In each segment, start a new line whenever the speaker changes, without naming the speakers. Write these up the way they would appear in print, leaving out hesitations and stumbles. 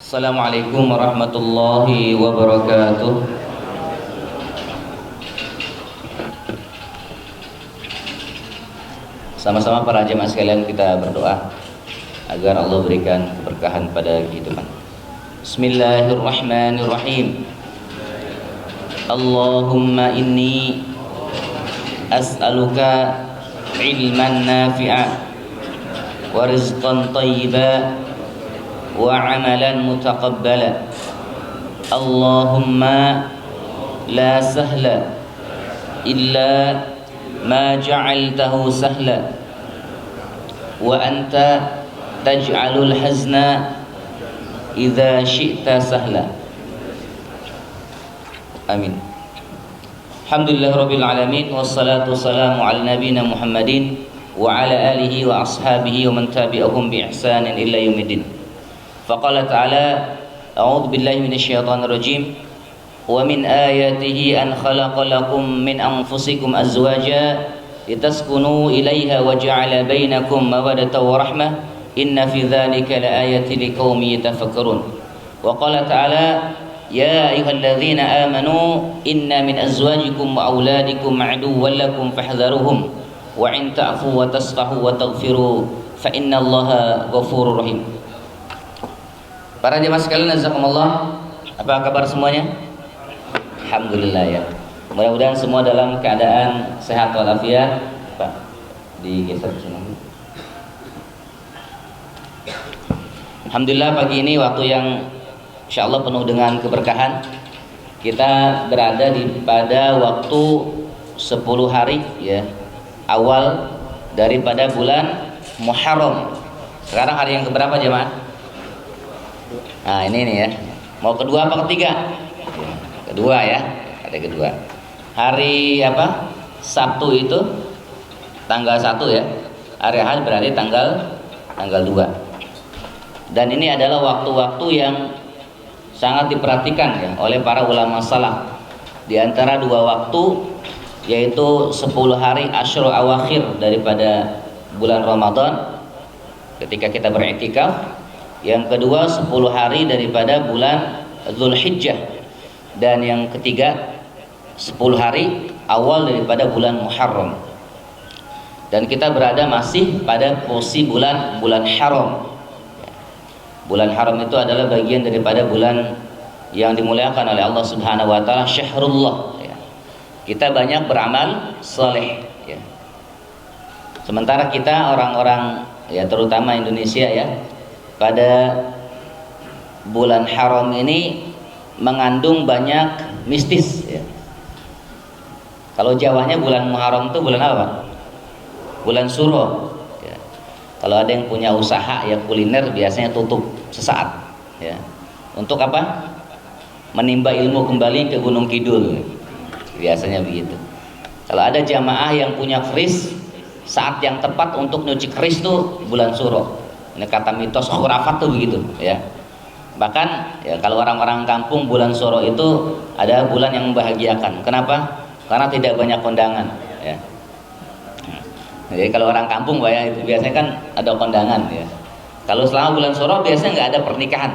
Assalamualaikum warahmatullahi wabarakatuh. Sama-sama para jemaah sekalian kita berdoa agar Allah berikan keberkahan pada kehidupan. Bismillahirrahmanirrahim. Allahumma inni as'aluka ilman nafi'a wa rizqan thayyiba wa amalan mutaqabbala. Allahumma la sahla illa ma ja'altahu sahla wa anta taj'alul hazna idza syi'ta sahla. Amin. Alhamdulillahirabbil alamin wassalatu wassalamu ala nabiyyina Muhammadin wa ala alihi wa ashabihi wa man tabi'ahum bi ihsanin ila yaumiddin. Faqala ta'ala a'udzu billahi minasyaitonir rajim wa min ayatihi an khalaqa lakum min anfusikum azwaja litaskunu ilaiha wa ja'ala bainakum mawaddatan wa rahmah inna fi dzalika laayatin liqaumin yatafakkarun. Wa qala ta'ala ya ayyuhalladzina amanu inna min azwajikum wa auladikum aduwwan lakum fahdharuhum wa in ta'fu wa tasfahu wa taghfiru fa innallaha ghafurur rahim. Para jemaah sekalian, jazakumullah. Apa kabar semuanya? Alhamdulillah ya. Mudah-mudahan semua dalam keadaan sehat walafiat. Pak, digeser ke sini. Alhamdulillah pagi ini waktu yang insyaallah penuh dengan keberkahan. Kita berada pada waktu 10 hari ya, awal daripada bulan Muharram. Sekarang hari yang keberapa jemaah? Nah ini nih ya, mau kedua apa ketiga? Kedua ya, ada kedua. Hari apa? Sabtu itu tanggal 1 ya. Hari Ahad berarti tanggal 2. Dan ini adalah waktu-waktu yang sangat diperhatikan ya oleh para ulama salaf. Di antara dua waktu yaitu 10 hari Asyura awakhir daripada bulan Ramadan ketika kita beriktikaf. Yang kedua 10 hari daripada bulan Dzulhijjah, dan yang ketiga 10 hari awal daripada bulan Muharram. Dan kita berada masih pada posisi bulan haram. Bulan haram itu adalah bagian daripada bulan yang dimuliakan oleh Allah Subhanahu wa taala, syahrullah ya. Kita banyak beramal saleh ya. Sementara kita orang-orang ya, terutama Indonesia ya, pada bulan haram ini mengandung banyak mistis ya. Kalau Jawanya bulan Muharram itu bulan apa? Bulan Suro ya. Kalau ada yang punya usaha ya kuliner biasanya tutup sesaat ya. Untuk apa? Menimba ilmu kembali ke Gunung Kidul. Biasanya begitu. Kalau ada jamaah yang punya keris, saat yang tepat untuk nyuci keris itu bulan Suro. Ini kata mitos khurafat tuh begitu ya. Bahkan ya, kalau orang-orang kampung bulan Suro itu ada bulan yang membahagiakan. Kenapa? Karena tidak banyak kondangan ya. Jadi kalau orang kampung Pak ya, itu biasanya kan ada kondangan ya. Kalau selama bulan Suro biasanya nggak ada pernikahan.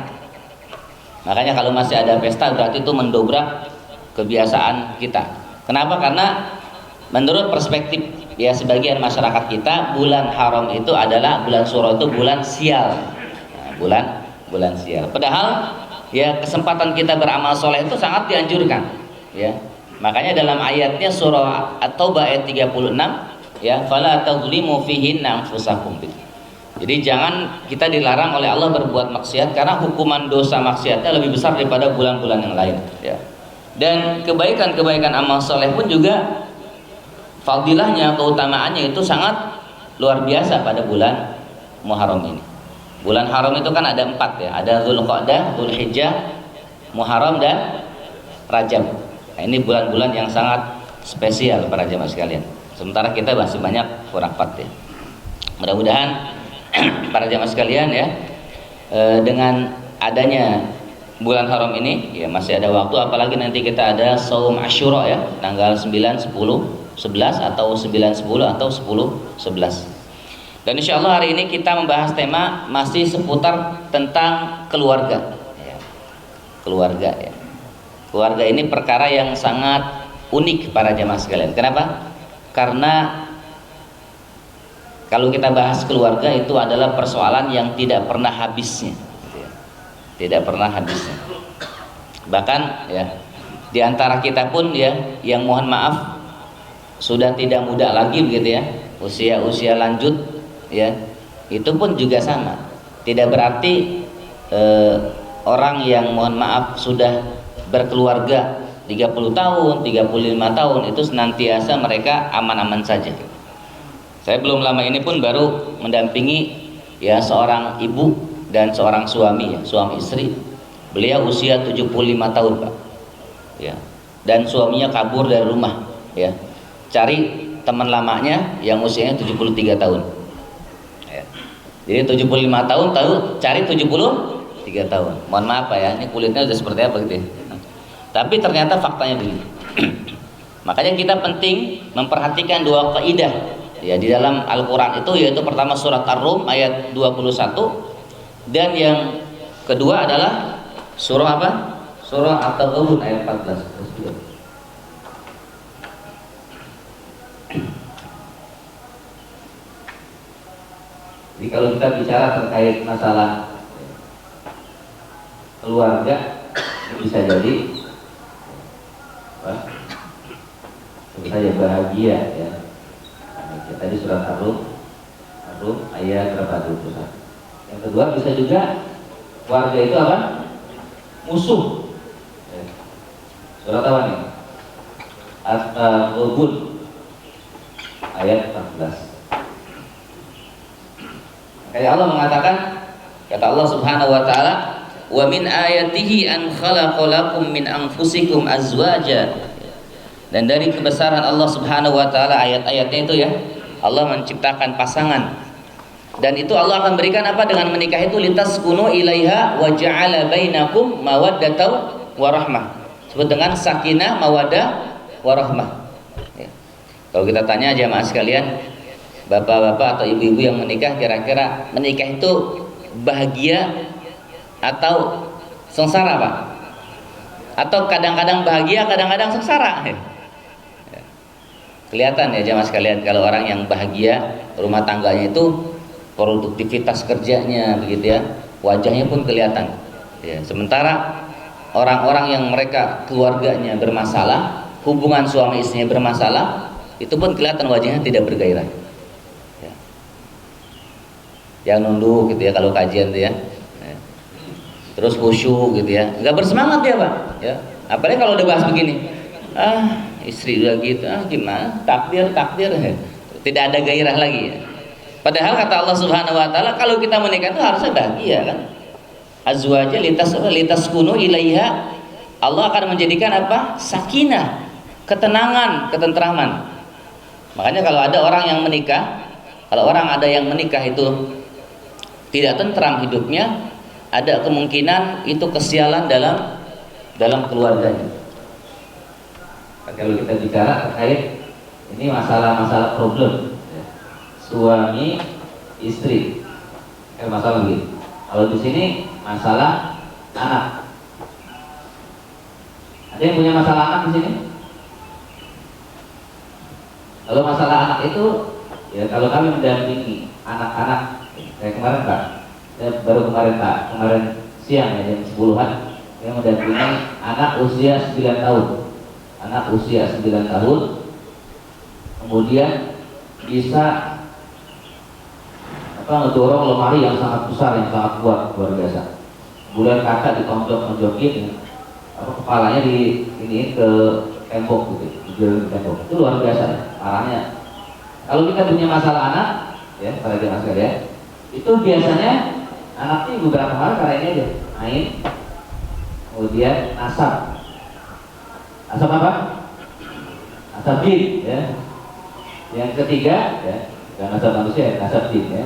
Makanya kalau masih ada pesta berarti itu mendobrak kebiasaan kita. Kenapa? Karena menurut perspektif ya sebagian masyarakat kita, bulan haram itu adalah bulan Suro itu bulan sial. Nah, bulan sial. Padahal ya kesempatan kita beramal soleh itu sangat dianjurkan ya. Makanya dalam ayatnya surah At-Taubah ayat 36 ya, fala tadzlimu fihinna anfusakum. Jadi jangan kita dilarang oleh Allah berbuat maksiat, karena hukuman dosa maksiatnya lebih besar daripada bulan-bulan yang lain ya. Dan kebaikan-kebaikan amal soleh pun juga fadilahnya, keutamaannya itu sangat luar biasa pada bulan Muharram ini. Bulan haram itu kan ada 4 ya, ada Dzulqa'dah, Dzulhijjah, Muharram dan Rajab. Nah, ini bulan-bulan yang sangat spesial para jemaah sekalian. Sementara kita masih banyak khurafat ya. Mudah-mudahan para jemaah sekalian ya, dengan adanya bulan haram ini ya masih ada waktu, apalagi nanti kita ada Shaum Asyura ya, tanggal 9, 10, 11 atau 9, 10 atau 10, 11. Dan insya Allah hari ini kita membahas tema masih seputar tentang keluarga ya. keluarga ya. Keluarga ini perkara yang sangat unik para jamaah sekalian. Kenapa? Karena kalau kita bahas keluarga itu adalah persoalan yang tidak pernah habisnya, tidak pernah habisnya. Bahkan ya di antara kita pun ya yang mohon maaf sudah tidak muda lagi begitu ya, usia lanjut ya, itu pun juga sama. Tidak berarti orang yang mohon maaf sudah berkeluarga 30 tahun, 35 tahun itu senantiasa mereka aman-aman saja. Saya belum lama ini pun baru mendampingi ya seorang ibu dan seorang suami ya, suami istri. Beliau usia 75 tahun, Pak. Ya. Dan suaminya kabur dari rumah ya. Cari teman lamanya yang usianya 73 tahun. Ya. Jadi 75 tahun cari 73 tahun. Mohon maaf Pak ya, ini kulitnya udah seperti apa gitu ya. Tapi ternyata faktanya begini. Makanya kita penting memperhatikan dua kaidah ya di dalam Al-Qur'an itu, yaitu pertama surat Ar-Rum ayat 21 dan yang kedua adalah surah apa? Surah At-Taghabun ayat 14. Jadi kalau kita bicara terkait masalah keluarga, bisa jadi tentu saja bahagia ya. Tadi surat Ar-Rum ayat berapa? 21. Yang kedua bisa juga keluarga itu apa? Musuh. Surat apa nih? At-Taghabun ayat 14. Kayak Allah mengatakan, kata Allah Subhanahu wa taala, wa min ayatihi an khalaqalakum min anfusikum azwaja. Dan dari kebesaran Allah Subhanahu wa taala ayat-ayatnya itu ya, Allah menciptakan pasangan. Dan itu Allah akan berikan apa dengan menikah itu? Litaskunu ilaiha wa ja'ala bainakum mawaddatan wa rahmah. Sebut dengan sakinah, mawaddah, warahmah ya. Kalau kita tanya jamaah sekalian, bapak-bapak atau ibu-ibu yang menikah, kira-kira menikah itu bahagia atau sengsara Pak? Atau kadang-kadang bahagia, kadang-kadang sengsara ya. Kelihatan ya jamaah sekalian, kalau orang yang bahagia rumah tangganya itu produktivitas kerjanya begitu ya, wajahnya pun kelihatan ya. Sementara orang-orang yang mereka keluarganya bermasalah, hubungan suami istrinya bermasalah, itu pun kelihatan wajahnya tidak bergairah ya. Yang nunduk gitu ya kalau kajian tuh ya, terus khusyuk gitu ya, nggak bersemangat dia Pak ya. Apalagi kalau udah bahas begini, istri udah gitu, gimana takdir ya. Tidak ada gairah lagi ya. Padahal kata Allah Subhanahu wa taala, kalau kita menikah itu harusnya bahagia kan. Azwaja litaskunu ilaiha. Allah akan menjadikan apa? Sakinah, ketenangan, ketentraman. Makanya kalau ada orang yang menikah, itu tidak tentram hidupnya, ada kemungkinan itu kesialan dalam keluarganya. Kalau kita bicara terkait ini masalah problem ya, suami istri, masalah begini. Kalau di sini masalah anak, ada yang punya masalah anak di sini? Kalau masalah anak itu ya, kalau kami mendampingi anak-anak kayak kemarin Pak, kemarin siang ya jam 10-an, yang mendampingi anak usia 9 tahun. Anak usia 9 tahun kemudian bisa ngedorong lemari yang sangat besar, yang sangat kuat, luar biasa. Kemudian kakak ditonjok-tonjokin, kepalanya ini ke tembok gitu, di tembok. Itu luar biasa ya, parahnya. Kalau kita punya masalah anak ya, para jemaah sekalian, itu biasanya anaknya beberapa hal karena ini aja, main, kemudian nasab. Asap apa? Asap jin ya. Yang ketiga ya, bukan asap manusia, asap jin ya.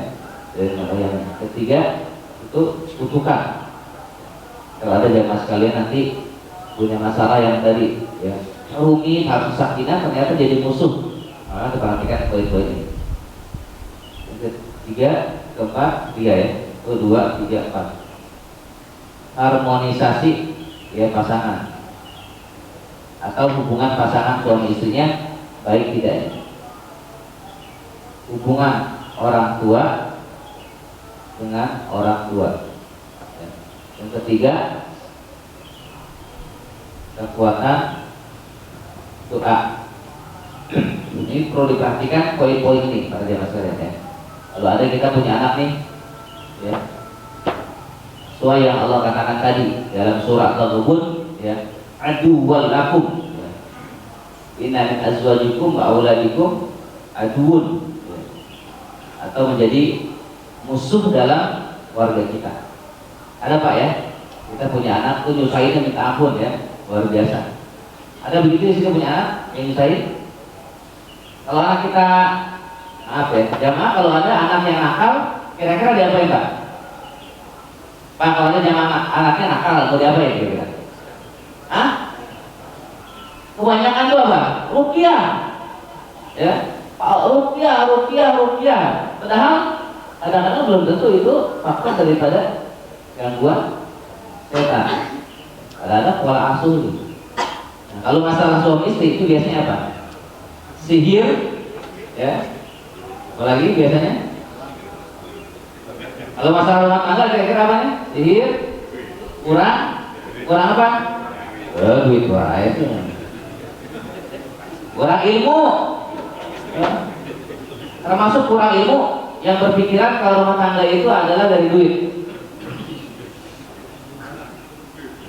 Dan yang ketiga itu kutukan. Kalau ada jamaah sekalian nanti punya masalah yang tadi ya, rumit, harus sakinah, ternyata jadi musuh. Maka diperhatikan poin-poin ini. Yang ketiga, keempat, tiga ya. Itu 2, 3, 4. Harmonisasi ya pasangan atau hubungan pasangan suami istrinya baik tidaknya, hubungan orang tua dengan orang tua. Yang ketiga, kekuatan doa. Ini perlu diperhatikan poin-poin ini para jemaah sekalian ya. Kalau ada kita punya anak nih, ya, sesuai yang Allah katakan tadi dalam surah Al-Ghabun, ya, aduwwal lakum, ya. Inna min azwajikum wa auladikum aduun, ya. Atau menjadi musuh dalam keluarga kita. Ada Pak ya, kita punya anak tuh nyusahinnya minta ampun ya, luar biasa. Ada begitu sih punya anak yang nyusahin. Kalau anak kita, maaf ya, jamaah, kalau ada anak yang nakal, kira-kira diapain Pak? Pak, kalau ada jamaah anaknya nakal, mau diapain kira-kira? Hah? Kebanyakan tuh apa? Ruqyah, ya, ruqyah. Padahal kadang-kadang belum tentu itu faktor daripada gangguan setan. Ada pola asuh itu. Nah, kalau masalah suami istri itu biasanya apa? Sihir, ya. Apalagi biasanya? Kalau masalah rumah tangga kira-kira apa nih? Sihir, kurang apa? Duit itu. Kurang ilmu, ya. Termasuk kurang ilmu yang berpikiran kalau rumah tangga itu adalah dari duit.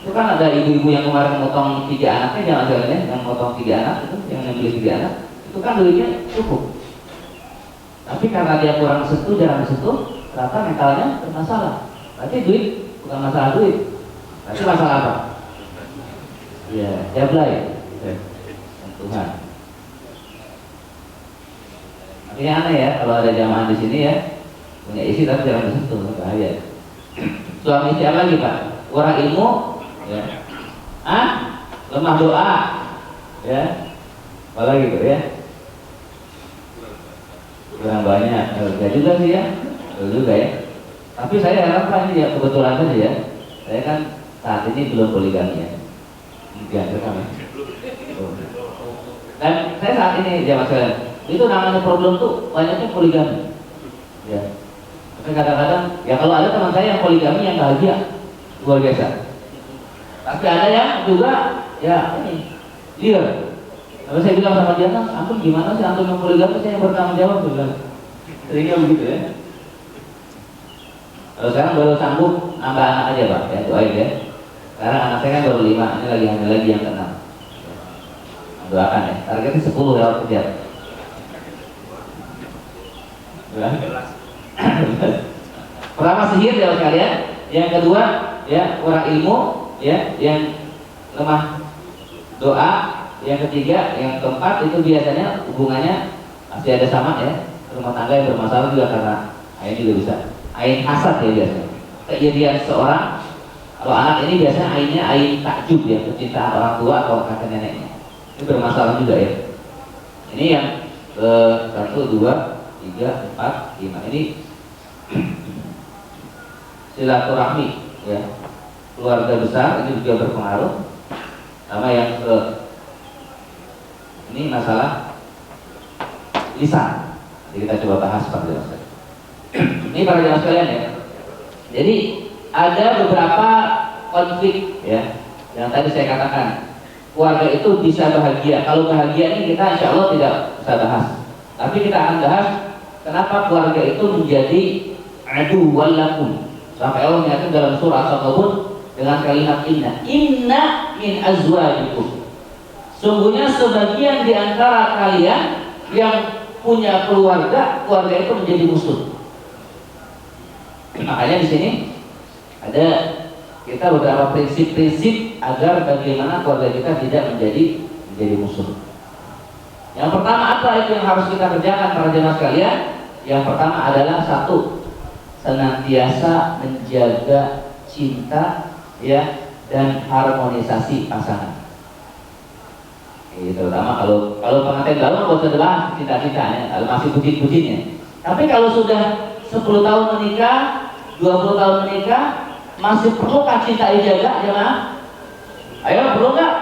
Itu kan ada ibu-ibu yang kemarin motong 3 anaknya, jangan jalannya, yang motong 3 anak itu, yang beli 3 anak, itu kan duitnya cukup. Tapi karena dia kurang sentuh, jarang sentuh, ternyata mentalnya bermasalah. Berarti duit bukan masalah duit, berarti masalah apa? Ya, jablay, sentuhan. Makanya aneh ya kalau ada jamaah di sini ya punya isi tapi jarang disentuh, bahaya. Suami istri apa lagi Pak? Kurang ilmu, ya. Lemah doa, ya. Apalagi tuh ya? Kurang banyak, enggak juga sih ya, juga ya. Tapi saya harapkan ini ya kebetulan saja ya. Saya kan saat ini belum poligami ya. Rekam ya. Dan saya saat ini jamaah sekalian, itu namanya problem tuh banyaknya poligami. Ya. Tapi kadang-kadang ya kalau ada teman saya yang poligami yang bahagia luar biasa. Tapi ada yang juga ya ini liar. Lalu saya bilang sama dia, ampun gimana sih antum yang poligami, saya yang bertanggung jawab bilang. Seringnya begitu ya. Kalau sekarang baru sanggup nambah anak aja Pak, ya doain ya. Sekarang anak saya kan baru 5, ini lagi yang ke-6. Doakan ya, targetnya 10 lewat kejar. Pertama sihir ya kalian, yang kedua ya kurang ilmu, ya, yang lemah doa, yang ketiga, yang keempat itu biasanya hubungannya masih ada sama ya, rumah tangga yang bermasalah juga karena ain juga bisa, ain hasad ya biasanya. Kejadian seorang, kalau anak ini biasanya ainnya ain takjub ya, kecintaan orang tua atau kakek neneknya, ini bermasalah juga ya. Ini yang ke 1, 2, 3, 4, 5 ini silaturahmi ya, keluarga besar ini juga berpengaruh. Sama yang ke ini masalah lisan. Jadi kita coba bahas pada jamaah sekalian. Ini para jamaah sekalian ya. Jadi ada beberapa konflik ya, yang tadi saya katakan keluarga itu bisa bahagia. Kalau bahagia ini kita insya Allah tidak bisa bahas. Tapi kita akan bahas kenapa keluarga itu menjadi aduwwal lakum. Sampai Allah menyatakan dalam surah Al-Ghabun dengan kalimat inna min azwajikum. Sungguhnya sebagian di antara kalian yang punya keluarga itu menjadi musuh. Makanya di sini ada kita beberapa prinsip-prinsip agar bagaimana keluarga kita tidak menjadi musuh. Yang pertama apa itu yang harus kita kerjakan para jemaah sekalian? Yang pertama adalah 1, senantiasa menjaga cinta ya dan harmonisasi pasangan. Ini terutama kalau pengantin baru nggak usah dibahas cinta-cintanya, kalau masih bucin-bucinnya. Tapi kalau sudah 10 tahun menikah, 20 tahun menikah, masih perlukah cinta dijaga, jemaah? Ayo, perlu nggak?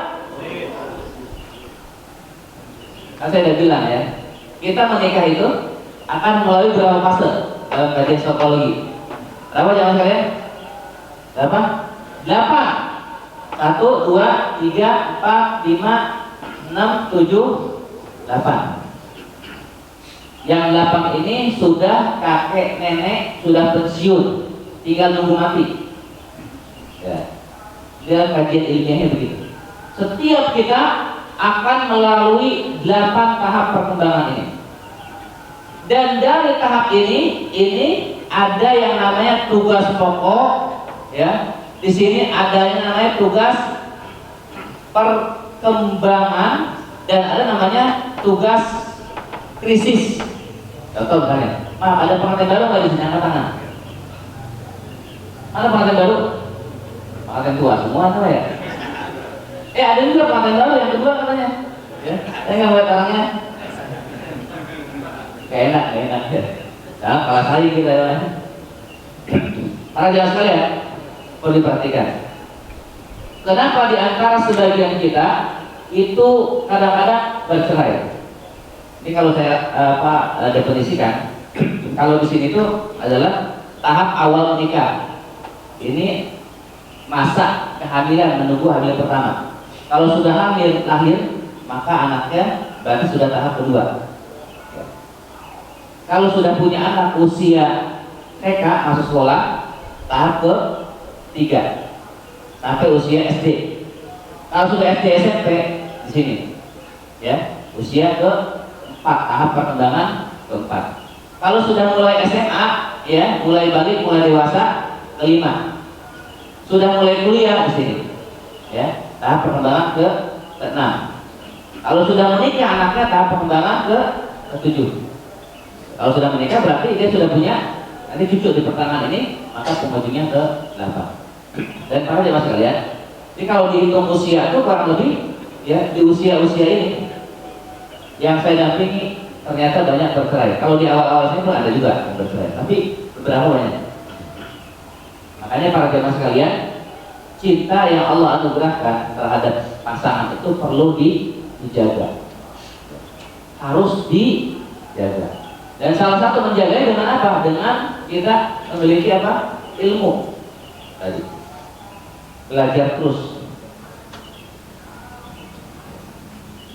Kan saya udah bilang ya, kita menikah itu akan melalui berapa fase dalam kajian psikologi. Berapa jangan sekalian? Berapa? 8. 1, 2, 3, 4, 5, 6, 7, 8. Yang 8 ini sudah kakek nenek sudah pensiun, tinggal nunggu mati. Ya. Dalam kajian ilmiahnya begitu. Setiap kita akan melalui 8 tahap perkembangan ini. Dan dari tahap ini ada yang namanya tugas pokok, ya. Di sini ada yang namanya tugas perkembangan dan ada namanya tugas krisis. Contoh misalnya, maaf, ada pengantin baru nggak di sini? Angkat tangan. Ada pengantin baru? Pengantin tua semua tuh ya. Ada juga pengantin baru yang kedua katanya. Ya, saya nggak lihat orangnya. Gak enak ya. Nah, kalau saya kita ya. Para jamaah sekalian, perlu diperhatikan. Kenapa di antara sebagian kita itu kadang-kadang bercerai? Ini kalau saya definisikan, kalau di sini itu adalah tahap awal menikah. Ini masa kehamilan, menunggu hamil pertama. Kalau sudah hamil lahir, maka anaknya berarti sudah tahap kedua. Kalau sudah punya anak usia TK masuk sekolah, tahap ke-3 sampai usia SD. Kalau sudah SD SMP di sini, ya usia ke-4, tahap perkembangan ke-4. Kalau sudah mulai SMA, ya mulai balik, mulai dewasa, ke-5. Sudah mulai kuliah di sini, ya tahap perkembangan ke-6. Kalau sudah menikah anaknya, tahap perkembangan ke-7. Kalau sudah menikah berarti dia sudah punya nanti cucu di pertengahan ini, maka ujungnya ke-8. Dan para jemaah sekalian, jadi kalau dihitung usia itu kurang lebih ya di usia-usia ini yang saya dampingi ternyata banyak bercerai. Kalau di awal-awal itu ada juga yang bercerai, tapi beberapa banyak. Makanya para jemaah sekalian, cinta yang Allah anugerahkan terhadap pasangan itu perlu dijaga, harus dijaga. Dan salah satu menjaganya dengan apa? Dengan kita memiliki apa? Ilmu tadi. Belajar terus.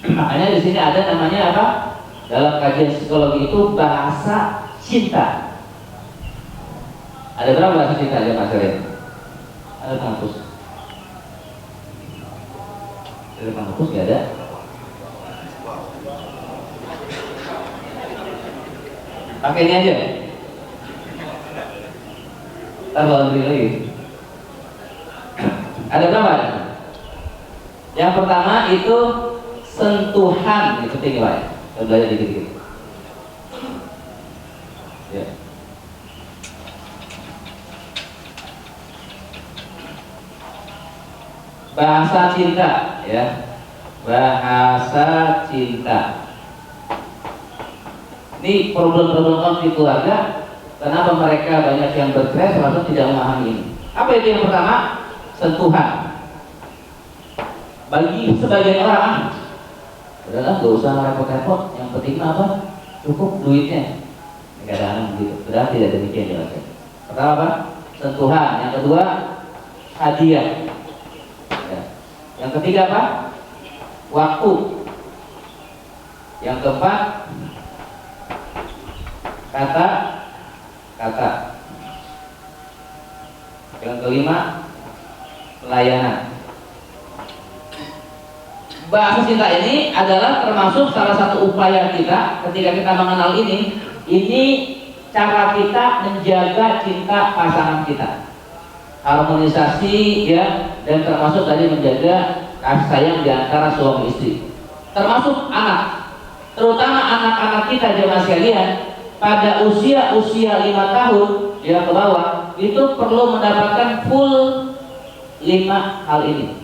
Makanya di sini ada namanya apa? Dalam kajian psikologi itu bahasa cinta. Ada berapa bahasa cinta ya Mas Ren? Ada kampus. Ada kampus nggak ada? Pakai ini aja. Ntar laundry lagi. Ada berapa? Yang pertama itu sentuhan, itu penting Pak. Kita belajar dikit-dikit. Ya. Bahasa cinta, ya. Bahasa cinta. Ini problem-problem konflik keluarga. Kenapa mereka banyak yang bercerai? Salah satu tidak memahami ini. Apa itu yang pertama? Sentuhan. Bagi sebagian orang, udahlah gak usah repot-repot. Yang penting apa? Cukup duitnya. Kadang-kadang begitu. Padahal tidak demikian jelasnya. Pertama apa? Sentuhan. Yang kedua, hadiah. Ya. Yang ketiga apa? Waktu. Yang keempat, kata. Yang kelima, pelayanan. Bahasa cinta ini adalah termasuk salah satu upaya kita ketika kita mengenal ini cara kita menjaga cinta pasangan kita, harmonisasi ya, dan termasuk tadi menjaga kasih sayang di antara suami istri, termasuk anak, terutama anak-anak kita jemaah sekalian pada usia 5 tahun ya ke bawah itu perlu mendapatkan full 5 hal ini.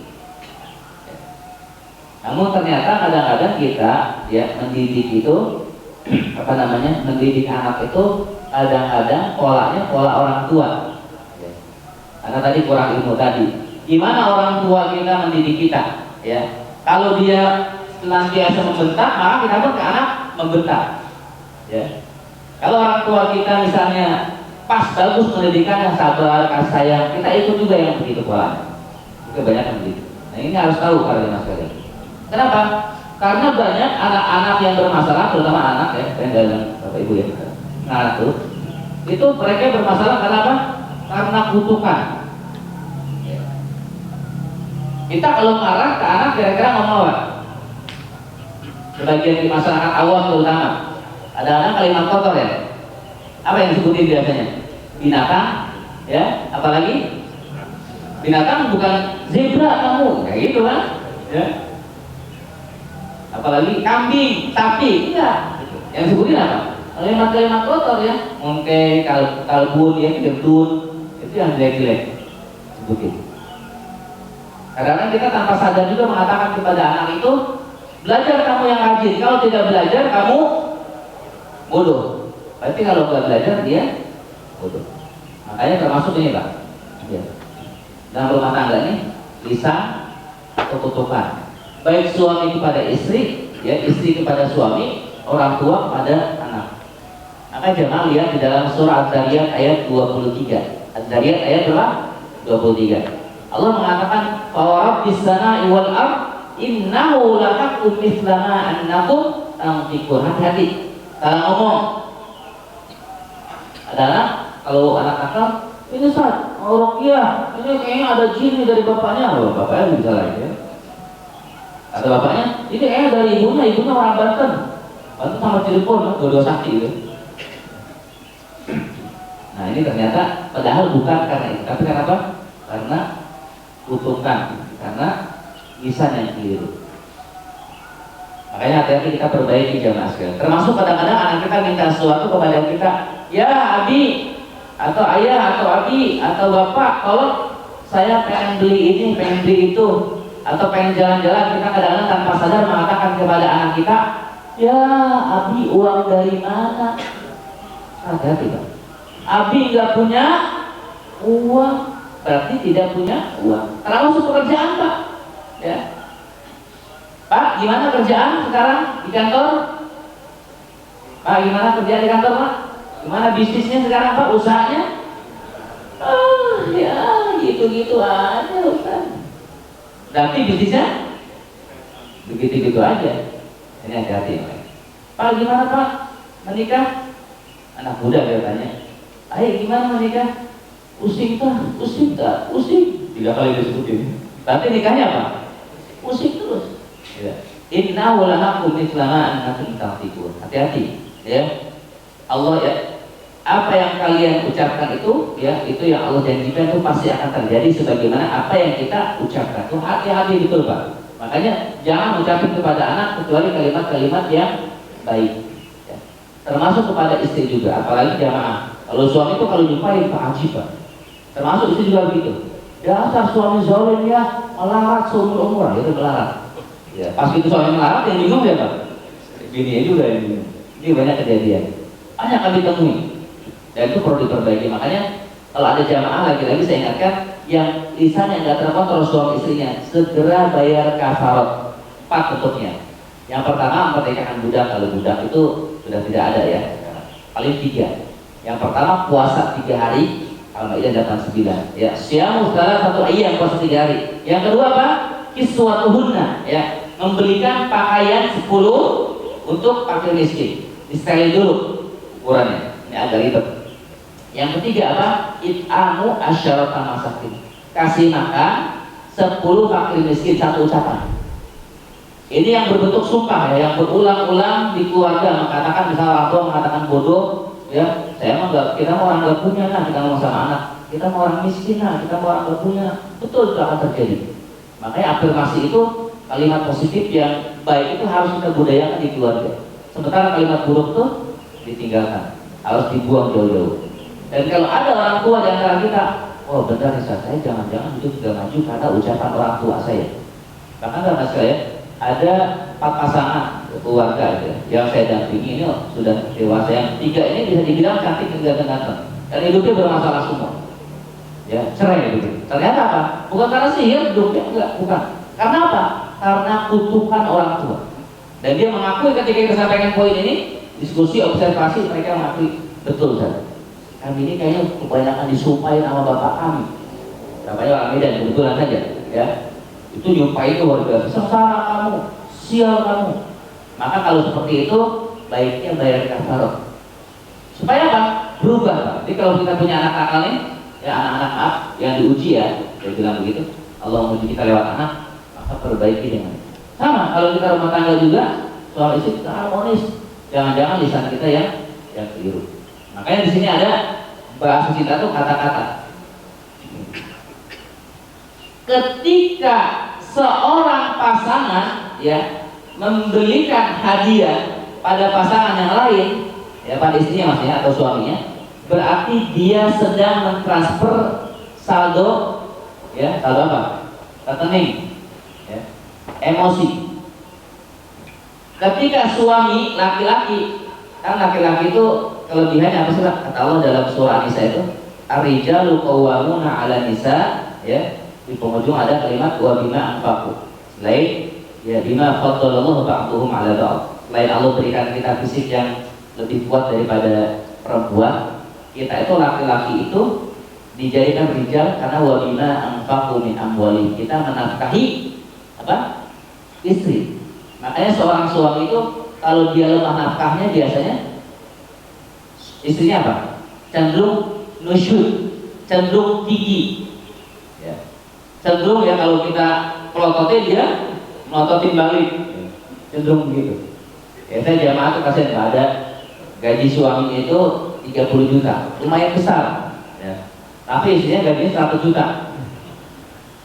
Namun ternyata kadang-kadang kita ya mendidik itu mendidik anak itu kadang-kadang pola orang tua ya. Karena tadi kurang ilmu tadi Gimana orang tua kita mendidik kita, ya? Kalau dia senantiasa membentak, maka kita pun ke anak membentak, ya. Kalau orang tua kita misalnya pas bagus pendidikannya, sabar, kasih sayang, kita ikut juga yang begitu pola. Kebanyakan begitu. Nah ini harus tahu para jemaah sekalian. Kenapa? Karena banyak anak-anak yang bermasalah, terutama anak ya, yang dalam bapak ibu ya, anak itu mereka bermasalah karena apa? Karena kutukan. Kita kalau marah ke anak kira-kira ngomong apa? Sebagian di masyarakat awam terutama, ada anak kalimat kotor ya. Apa yang disebutin biasanya? Binatang, ya. Apalagi binatang bukan zebra kamu, kayak gitu kan? Ya. Apalagi kambing, sapi, enggak. Yang disebutin apa? Kalimat-kalimat kotor ya. Mungkin kalbun, ya, gendut, itu yang jelek-jelek sebutin. Kadang-kadang kita tanpa sadar juga mengatakan kepada anak itu, belajar kamu yang rajin. Kalau tidak belajar kamu bodoh. Berarti kalau nggak belajar dia bodoh. Makanya termasuk ini Pak. Ya. Dalam rumah tangga ini lisan atau kutukan. Baik suami kepada istri, ya istri kepada suami, orang tua kepada anak. Maka jangan lihat di dalam surah Az-Zariyat ayat 23. Az-Zariyat ayat berapa? 23. Allah mengatakan fawarabbis sama'i wal ard innahu lahaqqun mithla ma annakum tantiqun. Hati-hati kalau ngomong. Ada anak, kalau anak nakal, ini Ustaz, orang iya, ini kayaknya ada jin dari bapaknya. Oh, bapaknya bisa lagi ya. Kata bapaknya, ini kayaknya dari ibunya orang Banten. Banten sama Cirebon, dua-dua sakti gitu. Nah ini ternyata padahal bukan karena itu, tapi karena apa? Karena kutukan, karena lisan yang keliru. Makanya hati-hati kita perbaiki jamaah sekalian. Termasuk kadang-kadang anak kita minta sesuatu kepada kita, ya abi, atau ayah, atau abi, atau bapak, kalau saya pengen beli ini, pengen beli itu, atau pengen jalan-jalan, kita kadang-kadang tanpa sadar mengatakan kepada anak kita, ya abi uang dari mana? Hati-hati Pak. Abi nggak punya uang, berarti tidak punya uang. Karena masuk pekerjaan Pak, ya. Pak, gimana kerjaan sekarang di kantor? Pak, gimana kerjaan di kantor Pak? Gimana bisnisnya sekarang Pak, usahanya? Ya gitu-gitu aja Ustaz. Berarti bisnisnya begitu-gitu aja. Ini hati-hati Pak, gimana Pak menikah? Anak muda biasanya. Ayo gimana menikah? Pusing tak? Pusing tak? Pusing. 3 kali disebutin. Berarti nikahnya apa? Pusing terus. Inna walahakum mislama annakum taqtikun. Hati-hati ya. Allah ya, apa yang kalian ucapkan itu ya, itu yang Allah janjikan itu pasti akan terjadi sebagaimana apa yang kita ucapkan. Tuh hati-hati betul Pak. Makanya jangan ucapin kepada anak kecuali kalimat-kalimat yang baik ya. Termasuk kepada istri juga, apalagi jamaah. Kalau suami itu kalau nyumpahin Pak Haji Pak. Termasuk istri juga begitu. Dasar suami zalim ya, melarat seumur umur, itu melarat. Ya, pas itu soalnya melarat yang bingung ya Pak. Bini juga yang bingung. Ini banyak kejadian. Banyak kami temui. Dan itu perlu diperbaiki. Makanya kalau ada jamaah lagi-lagi saya ingatkan yang lisan yang nggak terkontrol suami istrinya, segera bayar kafarat. 4 bentuknya. Yang pertama merdekakan budak, kalau budak itu sudah tidak ada ya. Paling 3. Yang pertama puasa 3 hari. Al-Maidah 89. Ya, syamu salah 1 ayam puasa 3 hari. Yang kedua apa? Kiswatuhunna ya. Membelikan pakaian 10 untuk fakir miskin. Disetelin dulu ukurannya. Ini agak ribet. Yang ketiga apa? It'amu asyarata masakin. Kasih makan 10 fakir miskin, 1 ucapan. Ini yang berbentuk sumpah ya, yang berulang-ulang di keluarga mengatakan, misalnya orang tua mengatakan bodoh, ya saya mah nggak, kita mau orang nggak punya nah, kita mau sama anak, kita mau orang miskin nah, kita mau orang nggak punya, betul itu akan terjadi. Makanya afirmasi itu kalimat positif yang baik itu harus kita budayakan di keluarga. Sementara kalimat buruk tuh ditinggalkan, harus dibuang jauh-jauh. Dan kalau ada orang tua di antara kita, oh benar nih saya jangan-jangan itu tidak maju karena ucapan orang tua saya. Bahkan karena saya ada 4 pasangan keluarga aja yang saya dampingi ini sudah dewasa, yang 3 ini bisa dibilang cantik dan ganteng dan hidupnya bermasalah semua. ya cerai gitu. Ternyata apa? Bukan karena sihir, hidupnya enggak, bukan. Karena apa? Karena kutukan orang tua. Dan dia mengakui ketika kita sampaikan poin ini, diskusi observasi, mereka mengakui betul kan. Kami ini kayaknya kebanyakan disumpahin sama bapak kami. Bapaknya orang Medan, kebetulan saja, ya. Itu nyumpahin luar biasa. Sengsara kamu, sial kamu. Maka kalau seperti itu, baiknya bayar kafarah. Supaya apa? Berubah, Pak. Jadi kalau kita punya anak nakal nih, ya anak-anak maaf yang diuji ya, saya bilang begitu. Allah menguji kita lewat anak, maka perbaiki dengan sama. Kalau kita rumah tangga juga, soal istri kita harmonis. Jangan-jangan lisan kita yang keliru. Makanya di sini ada bahasa cinta tuh kata-kata. Ketika seorang pasangan ya membelikan hadiah pada pasangan yang lain, ya pada istrinya maksudnya atau suaminya, berarti dia sedang mentransfer saldo, ya saldo apa? Rekening, ya, emosi. Ketika suami laki-laki, kan laki-laki itu kelebihannya apa sih Pak? Kata Allah dalam surah An-Nisa itu, ar-rijalu qawwamuna 'ala nisa, ya. Di penghujung ada kalimat wa bima anfaqu. Selain ya bima faddalallahu ba'dhum 'ala ba'd. Selain Allah berikan kita fisik yang lebih kuat daripada perempuan, kita itu laki-laki itu dijadikan rijal karena wa bima anfaqu min amwali. Kita menafkahi apa? Istri. Makanya seorang suami itu kalau dia lemah nafkahnya biasanya istrinya apa? Cenderung nusyud, cenderung tinggi, ya. Cenderung ya kalau kita pelototin dia melototin balik, cenderung begitu. Ya saya jamaah tuh kasihan nggak ada gaji suaminya itu 30 juta, lumayan besar, ya. Tapi istrinya gajinya 100 juta.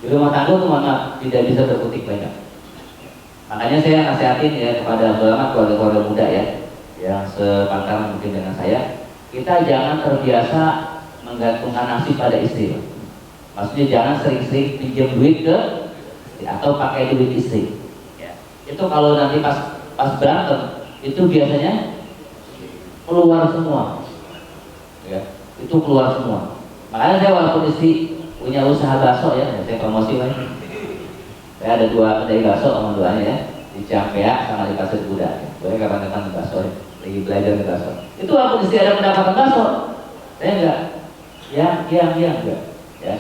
Di rumah tangga tuh mana tidak bisa terkutik banyak. Makanya saya nasihatin ya kepada keluarga-keluarga muda ya, yang sepantaran mungkin dengan saya, kita jangan terbiasa menggantungkan nasib pada istri. Maksudnya jangan sering-sering pinjam duit ke atau pakai duit istri. Ya. Itu kalau nanti pas berantem itu biasanya keluar semua. Ya, itu keluar semua. Makanya saya walaupun istri punya usaha bakso ya, saya promosi lagi. Saya ada 2 kedai bakso sama duanya ya, di Ciampea sama di Pasir Kuda. Boleh kapan-kapan di bakso ya, lagi belajar di bakso. Itu walaupun istri ada pendapatan bakso, saya enggak. Enggak. Ya,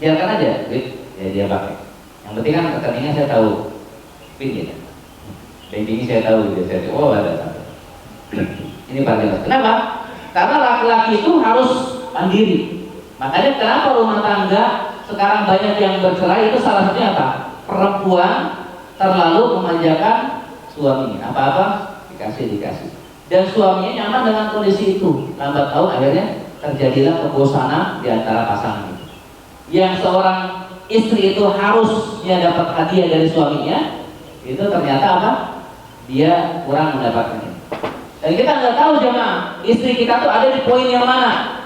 biarkan aja, duit ya dia pakai. Yang penting kan rekeningnya saya tahu, pin gitu. Banking saya tahu, gitu. Saya tahu, oh ada. Ini paling. Kenapa? Karena laki-laki itu harus mandiri. Makanya kenapa rumah tangga sekarang banyak yang bercerai itu salah satunya apa? Perempuan terlalu memanjakan suaminya, apa-apa dikasih. Dan suaminya nyaman dengan kondisi itu. Lambat laun akhirnya terjadilah kebosanan di antara pasangan itu. Yang seorang istri itu harusnya dapat hadiah dari suaminya, itu ternyata apa? Dia kurang mendapatkannya. Dan kita nggak tahu jemaah, istri kita tuh ada di poin yang mana.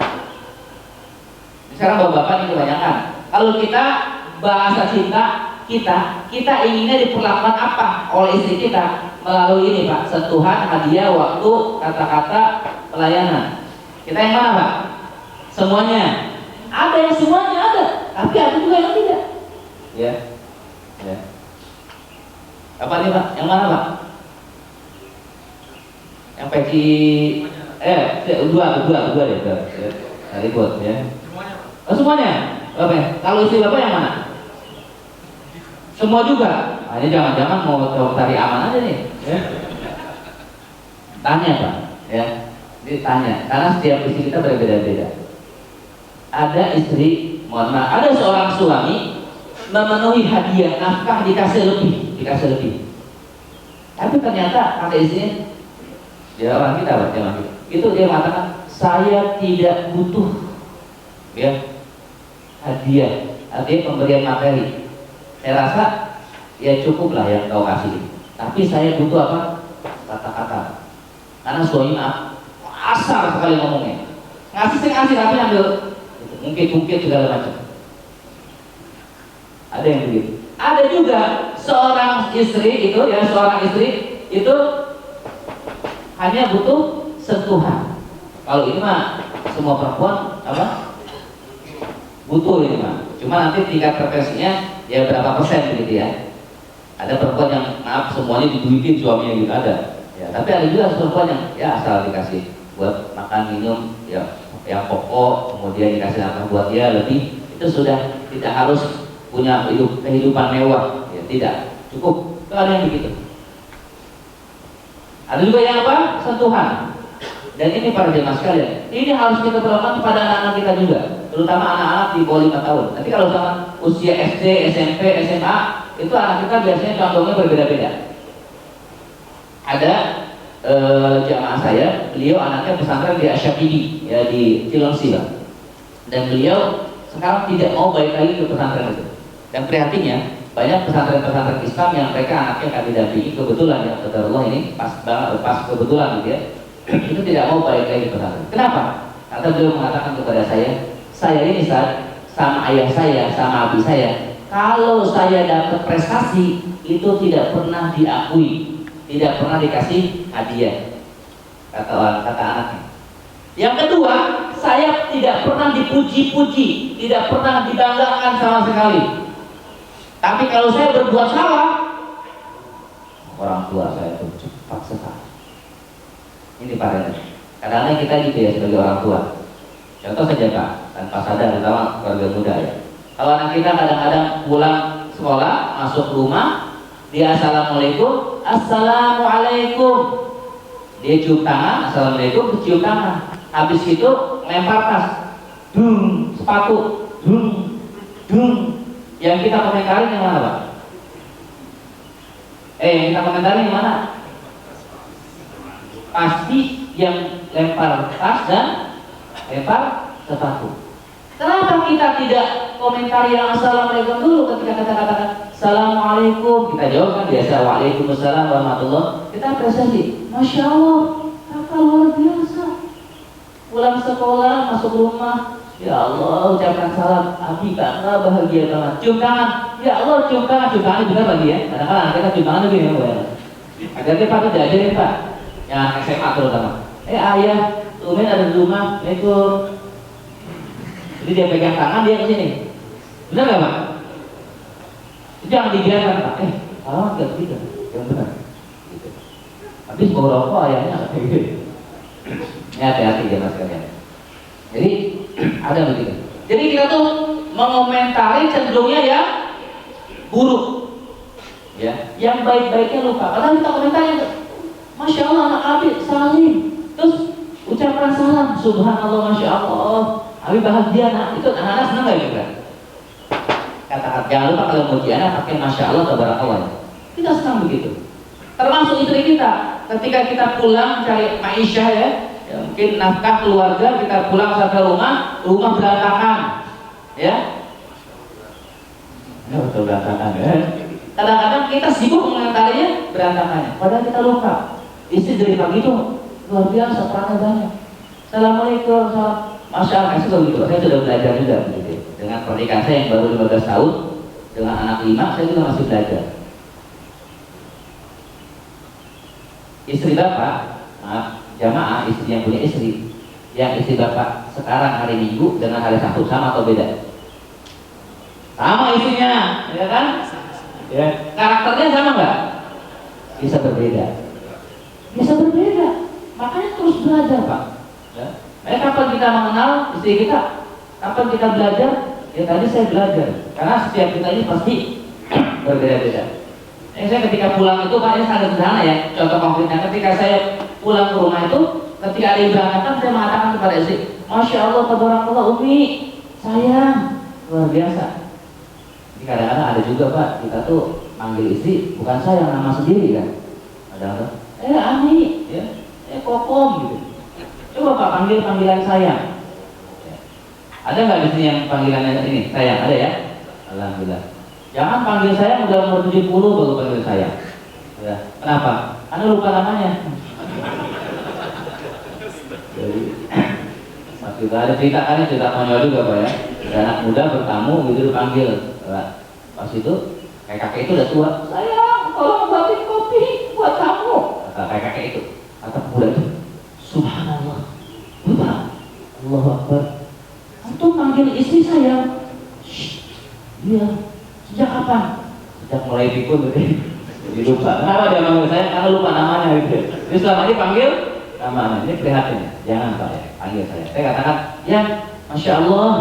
Sekarang bapak-bapak ini kebanyakan. Kalau kita bahasa cinta kita inginnya diperlakukan apa oleh istri kita melalui ini Pak, sentuhan, hadiah, waktu, kata-kata, pelayanan. Kita yang mana Pak? Semuanya. Ada yang semuanya ada, tapi ada juga yang tidak. Ya. Apa nih Pak? Yang mana Pak? Yang peci dua deh. Ribut ya. Oh semuanya. Oke. Kalau istri bapak yang mana? Semua juga. Nah, ini jangan-jangan mau cari aman aja nih. Ya. Tanya Pak. Ya. Ini tanya. Karena setiap istri kita berbeda-beda. Ada istri, mohon maaf, ada seorang suami memenuhi hadiah nafkah dikasih lebih. Tapi ternyata kata istrinya, dia orang kita Pak, itu dia mengatakan saya tidak butuh ya hadiah, artinya pemberian materi. Saya rasa ya cukuplah yang kau kasih. Tapi saya butuh apa? Kata-kata. Karena suami maaf kasar sekali ngomongnya. Ngasih tapi ambil mungkin segala macam. Ada yang begitu. Ada juga seorang istri itu hanya butuh sentuhan. Kalau ini mah semua perempuan apa? butuh ini mah. Cuma nanti tingkat preferensinya ya berapa persen begitu ya. Ada perempuan yang maaf semuanya diduitin suaminya gitu ada. Ya, tapi ada juga perempuan yang ya asal dikasih buat makan minum ya yang pokok, kemudian dikasih nafkah buat dia lebih, itu sudah tidak harus punya kehidupan mewah, ya tidak cukup. Itu ada yang begitu. Ada juga yang apa? Sentuhan. Dan ini para jemaah sekalian, ini harus kita perlakukan kepada anak-anak kita juga, terutama anak-anak di bawah 5 tahun. Nanti kalau sama usia SD, SMP, SMA, itu anak kita biasanya contohnya berbeda-beda. Ada jamaah saya, beliau anaknya pesantren di Asyafidi, ya di Cilengsi, dan beliau sekarang tidak mau balik lagi ke pesantren itu. Dan prihatinnya banyak pesantren-pesantren Islam yang mereka anaknya akan didampingi, kebetulan ya, Allah ini pas kebetulan gitu ya, itu tidak mau balik lagi ke pesantren. Kenapa? Karena beliau mengatakan kepada saya ini saat sama ayah saya, sama abi saya, kalau saya dapat prestasi itu tidak pernah diakui, tidak pernah dikasih hadiah, kata anaknya. Yang kedua, saya tidak pernah dipuji-puji, tidak pernah dibanggakan sama sekali. Tapi kalau saya berbuat salah, orang tua saya itu cepat sekali. Ini Pak, kadang-kadang kita gitu ya sebagai orang tua. Contoh saja Pak, tanpa sadar, terutama keluarga muda ya. Kalau anak kita kadang-kadang pulang sekolah, masuk rumah, dia assalamualaikum, assalamualaikum. Dia cium tangan, assalamualaikum, cium tangan. Habis itu lempar tas, dung, sepatu, dung, dung. Yang kita komentarin yang mana Pak? Yang kita komentarin yang mana? Pasti yang lempar tas dan lempar sepatu. Kenapa kita tidak komentari yang assalamualaikum dulu ketika kita katakan assalamualaikum? Kita jawab kan biasa, waalaikumsalam warahmatullah. Kita apresiasi, masya Allah, kakak luar biasa. Pulang sekolah, masuk rumah, ya Allah ucapkan salam, abi bangga bahagia banget. Cium tangan, ya Allah cium tangan benar lagi ya. Kadang-kadang kita cium tangan lebih ya. Agar Pak tidak ajarin Pak, yang SMA terutama. Ayah, Umin ada di rumah, itu. Jadi dia pegang tangan, dia ke sini. Benar nggak Pak? Jangan dibiarkan Pak. Salam nggak gitu, yang benar. Gitu. Habis mau rokok ayahnya kayak gitu. Ini hati-hati ya mas kalian. Jadi ada begitu. Jadi kita tuh mengomentari cenderungnya ya buruk, ya. Yang baik-baiknya lupa. Karena kita komentari, masya Allah anak Abi salim, terus ucapkan salam, subhanallah, masya Allah, Abi bahagia nak. Itu anak-anak senang nggak juga? Kata-kata jangan lupa kalau muji anak pakai masya Allah tabarakallah. Kita senang begitu. Termasuk istri kita, ketika kita pulang cari ma'isyah ya, mungkin nafkah keluarga, kita pulang sampai rumah berantakan, ya. Betul berantakan ya. Kadang-kadang kita sibuk mengomentarinya berantakannya, padahal kita lupa. Istri dari pagi itu luar biasa perannya banyak. Assalamualaikum, masya Allah, saya sudah belajar juga begitu. Dengan pernikahan saya yang baru 15 tahun, dengan anak 5, saya juga masih belajar. Istri bapak, maaf, jamaah istri yang punya istri, yang istri bapak sekarang hari Minggu dengan hari Sabtu sama atau beda? Sama istrinya, ya kan? Ya. Karakternya sama nggak? Bisa berbeda. Bisa berbeda. Makanya terus belajar Pak. Ya. Kapan kita mengenal istri kita? Kapan kita belajar? Ya tadi saya belajar. Karena setiap kita ini pasti berbeda-beda. Saya ketika pulang itu Pak, ini sangat sederhana ya. Contoh konkretnya, ketika saya pulang ke rumah itu, ketika ada yang berangkat, saya mengatakan kepada istri, masya Allah, tabarakallah, Umi, sayang, luar biasa. Jadi kadang-kadang ada juga Pak, kita tuh manggil istri bukan sayang, nama sendiri kan. Kadang-kadang, Ani, ya, Kokom gitu. Coba Pak panggil panggilan sayang. Ada nggak di sini yang panggilannya ini sayang? Ada ya? Alhamdulillah. Jangan panggil saya udah umur 70 baru panggil saya. Ya. Kenapa? Anda lupa namanya. Jadi masih ada cerita kan, cerita konyol juga Pak ya. Ada anak muda bertamu gitu dipanggil. Pas itu kayak kakek itu udah tua. Sayang, tolong buatin kopi buat kamu. Kata kayak kakek itu. Kata pemuda itu, subhanallah. Lupa. Allahu Akbar. Antum manggil istri saya. Iya. Sejak kapan? Sejak mulai pikun gitu. Jadi lupa. Kenapa dia manggil saya? Karena lupa namanya gitu. Jadi selama ini panggil namanya. Ini prihatin. Jangan Pak ya, panggil saya. Saya katakan, ya, Masya Allah,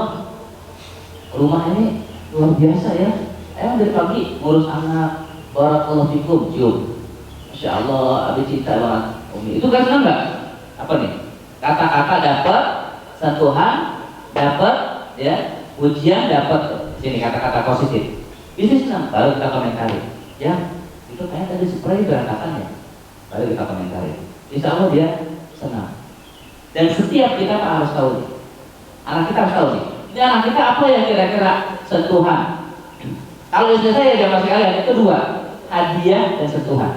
rumah ini luar biasa ya. Emang dari pagi ngurus anak, barakallahu fikum, cium. Masya Allah, abi cinta banget. Umi. Itu kan senang nggak? Apa nih? Kata-kata dapat, sentuhan dapat, ya, ujian dapat. Sini kata-kata positif. Bisa senang. Baru kita komentari. Ya, itu kayak tadi spray berantakan ya. Baru kita komentari. Insya Allah dia senang. Dan setiap kita harus tahu nih. Anak kita harus tahu nih. Ini anak kita apa yang kira-kira sentuhan? Kalau istri saya zaman sekalian itu dua, hadiah dan sentuhan.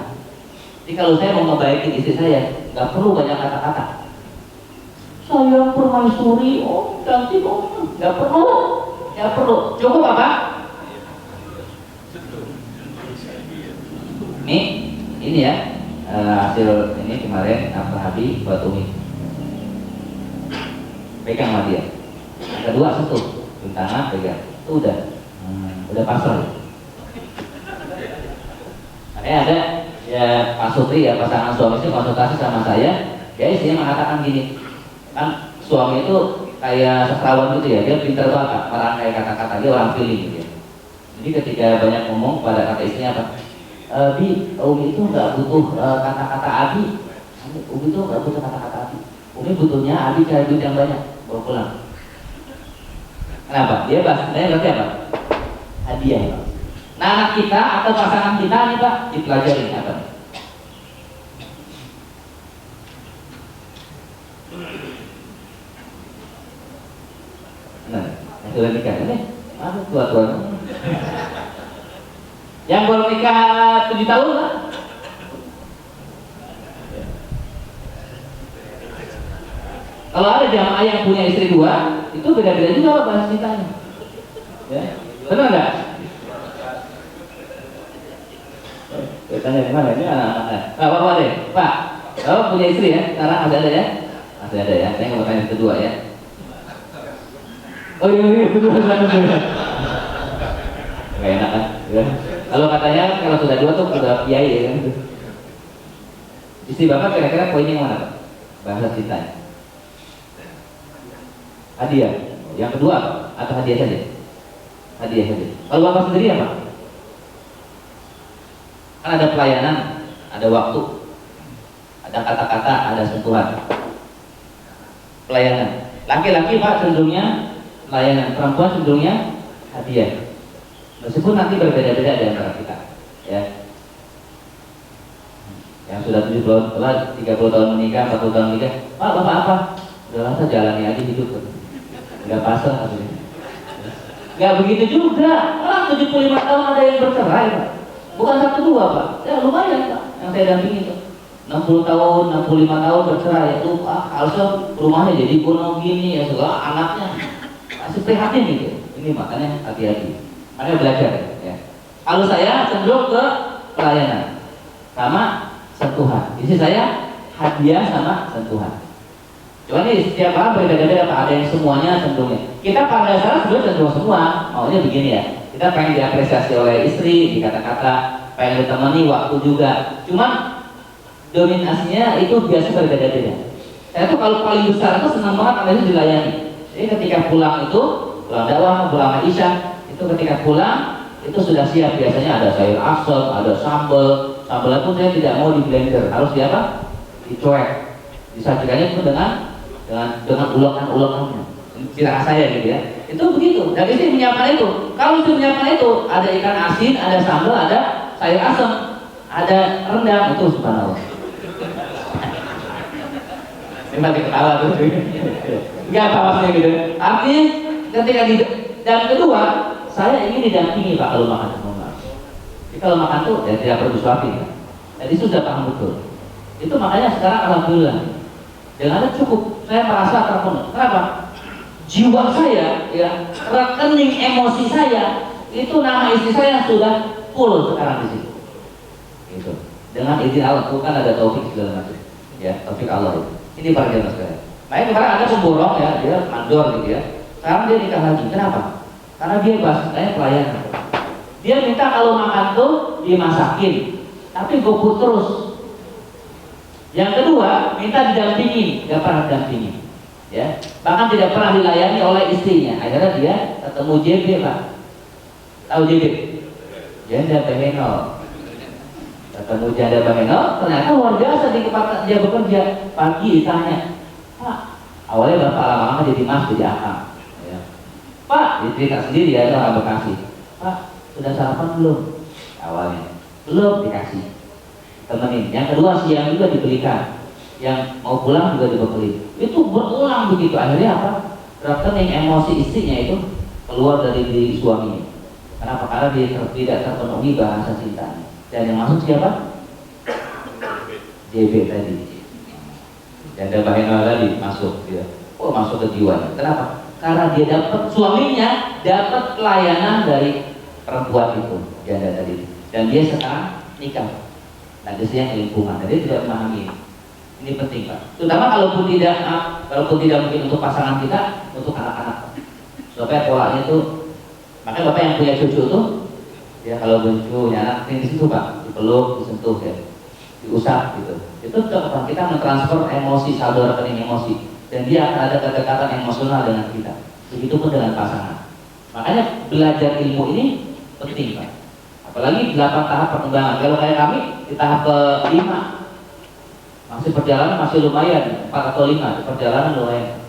Jadi kalau saya mau membaiki istri saya, nggak perlu banyak kata-kata. Saya permaisuri, oh cantik, oh nggak perlu, nggak perlu. Cukup apa? Ini ya hasil ini kemarin apa Habib buat Umi. Pegang sama dia. Yang kedua sentuh, tangan pegang. Itu udah pasrah. Makanya ada ya Pak Supri ya pasangan suami itu konsultasi sama saya. Guys dia mengatakan gini, kan suami itu kayak sastrawan gitu ya, dia pintar banget merangkai kata-kata, dia orang feeling gitu ya. Jadi ketika banyak ngomong pada kata istrinya apa? Bi, Umi itu nggak butuh kata-kata Abi. Umi itu nggak butuh kata-kata Abi. Umi butuhnya Abi cari duit yang banyak, bawa pulang. Kenapa? Dia bahasanya berarti apa? Hadiah. Nah anak kita atau pasangan kita nih Pak, dipelajari apa? Nah, yang sudah nikah ini, aduh tua-tua. Yang baru nikah 7 tahun lah. Kalau ada jamaah yang punya istri 2, itu beda-beda juga Pak bahasa cintanya. Ya, benar nggak? Tanya di mana ini anak-anaknya? Nggak apa-apa deh, Pak. Kalau punya istri ya, sekarang masih ada ya? Masih ada ya. Saya mau tanya yang kedua ya. Oh iya, kedua. Gak enak kan? Ya. Kalau katanya kalau sudah 2 tuh udah kiai ya kan? Istri Bapak kira-kira poinnya mana Pak? Bahasa cintanya. Hadiah. Yang kedua apa? Atau hadiah saja? Hadiah saja. Kalau Bapak sendiri apa? Kan ada pelayanan, ada waktu, ada kata-kata, ada sentuhan. Pelayanan. Laki-laki Pak cenderungnya pelayanan, perempuan cenderungnya hadiah. Meskipun nanti berbeda-beda di antara kita, ya. Yang sudah 70 tahun, 30 tahun menikah, 40 tahun menikah, Pak, Bapak apa? Udah rasa jalani aja hidup. Enggak pasrah artinya. Enggak begitu juga. Orang 75 tahun ada yang bercerai, Pak. Bukan 1-2, Pak. Ya lumayan, Pak. Yang saya dampingi itu 60 tahun, 65 tahun bercerai. Itu Pak, harusnya rumahnya jadi gunung gini ya, segala anaknya masih prihatin gitu. Ini makanya hati-hati. Makanya belajar ya. Kalau saya cenderung ke pelayanan sama sentuhan. Isi saya hadiah sama sentuhan. Cuma ini setiap orang berbeda-beda Pak. Ada yang semuanya cenderungnya. Kita pada dasarnya sebenarnya cenderung semua. Maunya begini ya. Kita pengen diapresiasi oleh istri, dikata-kata, pengen ditemani waktu juga. Cuman dominasinya itu biasa berbeda-beda. Saya tuh kalau paling besar itu senang banget namanya dilayani. Jadi ketika pulang itu, pulang dakwah, pulang Isya, itu ketika pulang itu sudah siap. Biasanya ada sayur asem, ada sambal. Sambalnya pun saya tidak mau di blender, harus di apa? Dicuek. Disajikannya itu dengan ulekan-ulekannya. Ciri saya gitu ya. Itu begitu. Dan istri menyiapkan itu. Kalau istri menyiapkan itu, ada ikan asin, ada sambal, ada sayur asem, ada rendang, itu subhanallah. Ini pakai ketawa tuh. Enggak apa-apa gitu. Artinya ketika dan kedua, saya ingin didampingi Pak kalau makan. Jadi kalau makan tuh ya tidak perlu disuapin. Jadi sudah paham betul. Itu makanya sekarang alhamdulillah dengan itu cukup. Saya merasa terpenuhi. Kenapa? Jiwa saya, ya, rekening emosi saya itu nama istri saya sudah full sekarang di situ. Gitu. Dengan izin Allah, bukan ada taufik segala macam. Ya, taufik Allah itu. Ini para jamaah sekalian. Makanya kemarin ada pemborong ya, dia mandor gitu ya. Sekarang dia nikah lagi. Kenapa? Karena dia bahasanya pelayanan. Dia minta kalau makan tuh dimasakin, tapi GoFood terus. Yang kedua, minta didampingi, gak pernah didampingi. Ya, bahkan tidak pernah dilayani oleh istrinya. Akhirnya dia ketemu JB, Pak. Tahu JB? Janda Bahenol. Ketemu janda Bahenol, ternyata luar biasa di tempat dia bekerja. Pagi ditanya, Pak, awalnya bapak lama-lama jadi mas, jadi akang. Ya. Pak, dicerita sendiri ya, orang Bekasi. Pak, sudah sarapan belum? Awalnya belum, dikasih, temenin. Yang kedua, siang juga dibelikan. Yang mau pulang juga dibekali. Itu berulang begitu. Akhirnya apa? Rekening emosi istrinya itu keluar dari diri suaminya. Kenapa? Karena dia tidak terpenuhi bahasa cintanya. Dan yang masuk siapa? JB tadi. Janda Bahenol tadi masuk dia. Oh, masuk ke jiwanya. Kenapa? Karena dia dapat, suaminya dapat pelayanan dari perempuan itu, janda tadi. Dan dia sekarang nikah. Dan istrinya ke lingkungan. Dan dia tidak memahami. Ini penting, Pak. Terutama kalaupun tidak mungkin untuk pasangan kita, untuk anak-anak. Supaya polanya itu, makanya Bapak yang punya cucu tuh, ya kalau punya anak ini di situ, Pak, dipeluk, disentuh ya, diusap gitu. Itu Pak, kita mentransfer emosi, saldo rekening emosi, dan dia akan ada kedekatan emosional dengan kita. Begitupun dengan pasangan. Makanya belajar ilmu ini penting, Pak. Apalagi 8 tahap perkembangan. Kalau kayak kami di tahap ke-5, masih perjalanan masih lumayan, 4 atau 5 perjalanan lumayan.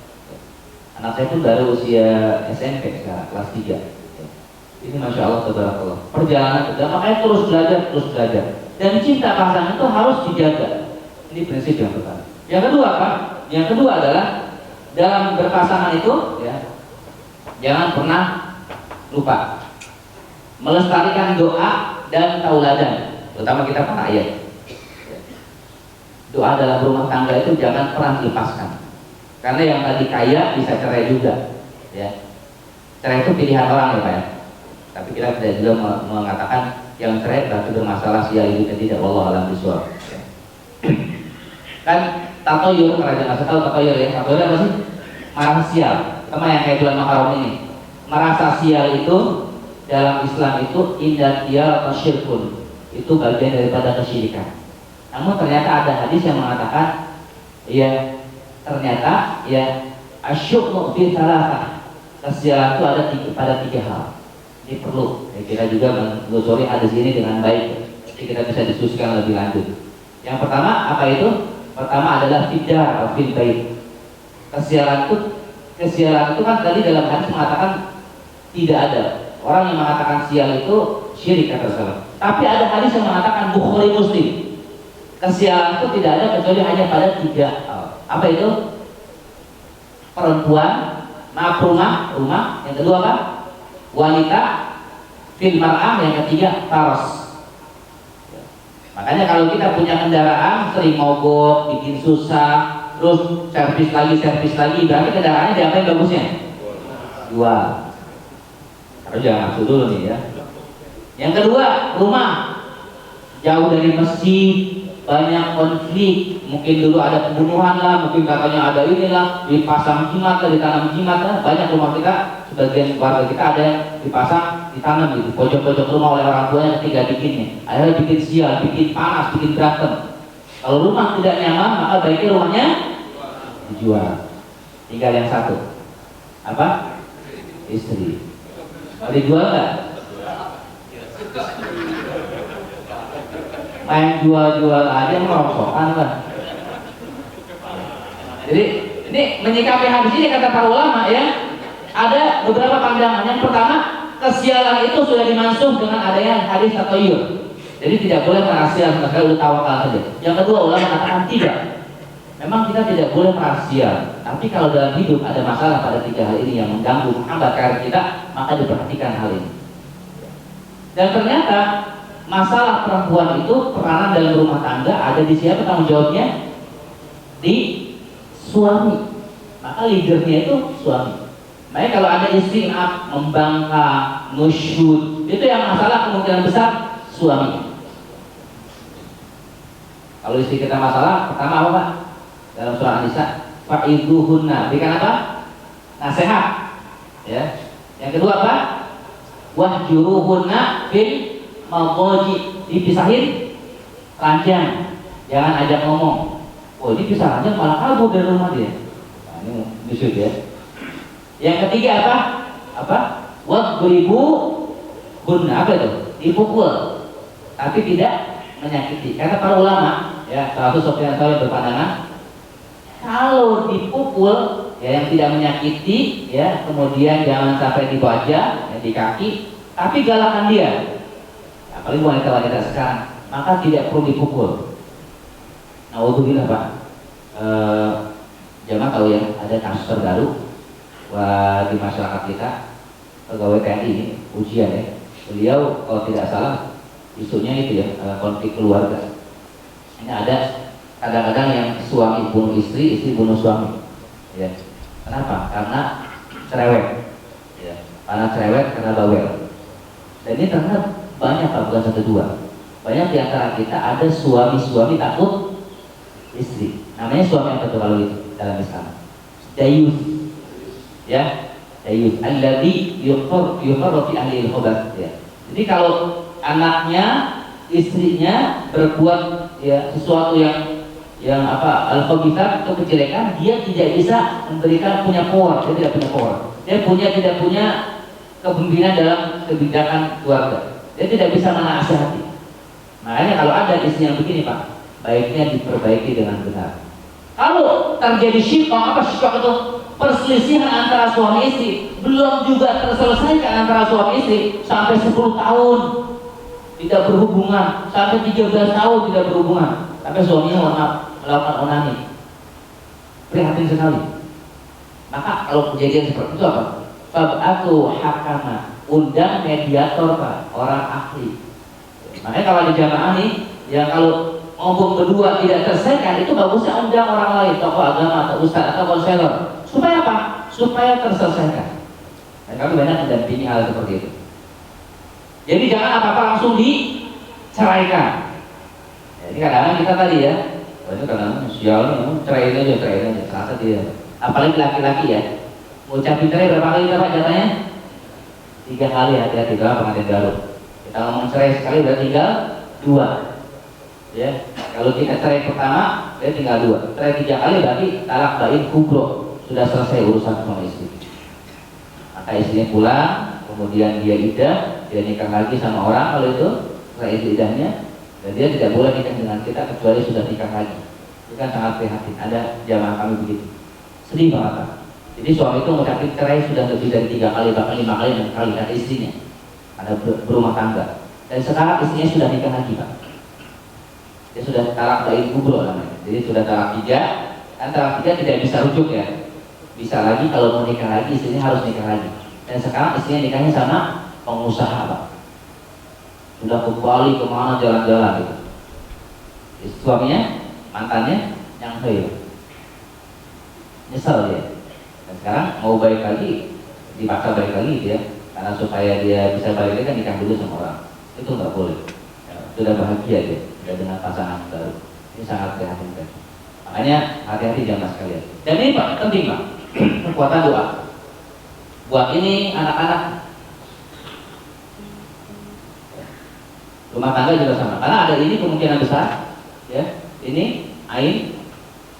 Anak saya pun baru usia SMP sekarang, kelas 3. Ini Masya Allah, tabarakallah. Perjalanan kita, makanya terus belajar. Dan cinta pasangan itu harus dijaga. Ini prinsip yang pertama. Yang kedua, Pak, yang kedua adalah dalam berpasangan itu, ya, jangan pernah lupa melestarikan doa dan tauladan, terutama kita para ayah. Doa dalam rumah tangga itu jangan pernah dilepaskan. Karena yang tadi kaya bisa cerai juga, ya. Cerai itu pilihan orang ya, Pak ya. Tapi kita tidak juga mengatakan yang cerai berarti bermasalah sial hidupnya, tidak. Wallahu a'lam bishawab. Kan tatoyur, kalau jangan tahu tatoyur ya. Tatoyur apa sih? Marah sial. Sama yang kayak bulan Muharram ini. Merasa sial itu dalam Islam itu indatiyal atau syirkun. Itu bagian daripada kesyirikan. Namun ternyata ada hadis yang mengatakan, ya ternyata ya asyukmu fi thalatha, kesialan itu ada pada 3 hal. Ini perlu ya, kita juga menelusuri hadis ini dengan baik, jadi kita bisa diskusikan lebih lanjut. Yang pertama apa itu? Pertama adalah fiddar atau fil bait. Kesialan itu kan tadi dalam hadis mengatakan tidak ada orang yang mengatakan sial itu syirik kata Rasulullah. Tapi ada hadis yang mengatakan Bukhari Muslim. Kesialan itu tidak ada kecuali hanya pada 3 hal. Apa itu? Perempuan, maaf rumah. Yang kedua apa? Wanita, fil mar'ah. Yang ketiga taros. Makanya kalau kita punya kendaraan sering mogok, bikin susah, terus servis lagi, berarti kendaraannya diapain bagusnya? Jual. Harus jangan nafsu dulu nih ya. Yang kedua, rumah jauh dari masjid, banyak konflik, mungkin dulu ada pembunuhan lah, mungkin katanya ada inilah, dipasang jimat lah, ditanam jimat lah. Banyak rumah kita, sebagian keluarga kita ada yang dipasang, ditanam gitu, pojok-pojok rumah oleh orang tuanya ketika bikinnya. Akhirnya bikin sial, bikin panas, bikin berantem. Kalau rumah tidak nyaman, maka baiknya rumahnya dijual. Tinggal yang satu, apa? Istri. Mau dijual nggak? Main jual-jual aja merongsokan lah. Jadi ini menyikapi hadis ini kata para ulama ya, ada beberapa pandangan. Yang pertama, kesialan itu sudah dimansuh dengan adanya hadis tatoyur. Jadi tidak boleh merasial sama sekali, udah tawakal saja. Yang kedua, ulama katakan tidak. Memang kita tidak boleh merasial, tapi kalau dalam hidup ada masalah pada 3 hal ini yang mengganggu menghambat karir kita, maka diperhatikan hal ini. Dan ternyata masalah perempuan itu peranan dalam rumah tangga ada di siapa tanggung jawabnya? Di suami. Maka leadernya itu suami. Makanya kalau ada istri membangkang, nusyud, itu yang masalah kemungkinan besar suami. Kalau istri kita masalah, pertama apa Pak? Dalam surah An-Nisa, fa'idhuhunna, berikan apa? Nasihat. Ya. Yang kedua apa? Wahjuruhunna fil madaji, dipisahin ranjang, jangan ajak ngomong. Oh, ini pisah ranjang malah kabur dari rumah dia. Nah, ini busuk ya. Yang ketiga apa? Apa? Wadribu hunna, apa itu? Dipukul, tapi tidak menyakiti. Kata para ulama, ya, salah satu Sufyan Tsauri berpandangan kalau dipukul ya yang tidak menyakiti, ya, kemudian jangan sampai di wajah, ya, di kaki, tapi galakan dia. Apalagi wanita-wanita sekarang, maka tidak perlu dipukul. Naudzubillah Pak. Jamaah tahu ya, ada kasus terbaru di masyarakat kita, pegawai TNI ini ujian ya. Beliau kalau tidak salah isunya itu ya, konflik keluarga. Ini ada kadang-kadang yang suami bunuh istri, istri bunuh suami. Ya. Kenapa? Karena cerewet. Ya. Karena cerewet, karena bawel. Dan ini ternyata banyak Pak, bukan satu dua. Banyak di antara kita ada suami-suami takut istri. Namanya suami apa tuh kalau itu dalam Islam? Dayus. Ya, dayus. Alladzi yuqarru fi ahli al-khabath. Ya. Jadi kalau anaknya, istrinya berbuat ya sesuatu yang apa al-khabithat atau kejelekan, dia tidak bisa memberikan punya power, dia tidak punya power. Dia tidak punya kepemimpinan dalam kebijakan keluarga. Dia tidak bisa menasihati. Makanya kalau ada istri yang begini Pak, baiknya diperbaiki dengan benar. Kalau terjadi syiqaq, apa syiqaq itu? Perselisihan antara suami istri, belum juga terselesaikan antara suami istri sampai 10 tahun tidak berhubungan, sampai 13 tahun tidak berhubungan, sampai suaminya melakukan onani. Prihatin sekali. Maka kalau kejadian seperti itu apa? Fab'atu hakama, undang mediator Pak, orang ahli. Makanya kalau di jamaah nih, yang kalau ngomong berdua tidak terselesaikan, itu bagusnya undang orang lain, tokoh agama atau ustaz atau konselor. Supaya apa? Supaya terselesaikan. Dan kami banyak mendampingi hal seperti itu. Jadi jangan apa-apa langsung diceraikan. Ya, ini kadang-kadang kita tadi ya, itu kadang-kadang sial, ceraiin aja, terasa dia. Apalagi laki-laki ya, ngucapin cerai berapa kali Pak jatahnya? 3 kali, hati-hati dalam pengantin baru. Kita ngomong cerai sekali udah tinggal 2. Ya, kalau kita cerai pertama, dia tinggal 2. Cerai 3 kali berarti talak bain kubro, sudah selesai urusan sama istri. Maka istrinya pulang, kemudian dia iddah, dia nikah lagi sama orang kalau itu setelah itu iddahnya, dan dia tidak boleh nikah dengan kita kecuali sudah nikah lagi. Itu kan sangat prihatin. Ada jamaah kami begitu, sedih banget Pak. Jadi suami itu mengucapkan cerai sudah lebih dari 3 kali, bahkan 5 kali, 6 kali kata istrinya. Ada berumah tangga. Dan sekarang istrinya sudah nikah lagi Pak. Dia sudah talak bain kubro namanya. Jadi sudah talak 3, kan talak 3 tidak bisa rujuk ya. Bisa lagi kalau mau nikah lagi, istrinya harus nikah lagi. Dan sekarang istrinya nikahnya sama pengusaha Pak. Sudah ke Bali kemana jalan-jalan gitu. Suaminya, mantannya nyangkei, nyesel dia. Dan sekarang mau baik lagi, dipaksa baik lagi dia, karena supaya dia bisa balik lagi kan nikah dulu sama orang. Itu nggak boleh. Ya, sudah bahagia dia, sudah dengan pasangan baru. Ini sangat prihatin. Makanya hati-hati jamaah sekalian. Dan ini Pak, penting Pak, kekuatan doa. Buat ini anak-anak, rumah tangga juga sama. Karena ada ini kemungkinan besar, ya. Ini ain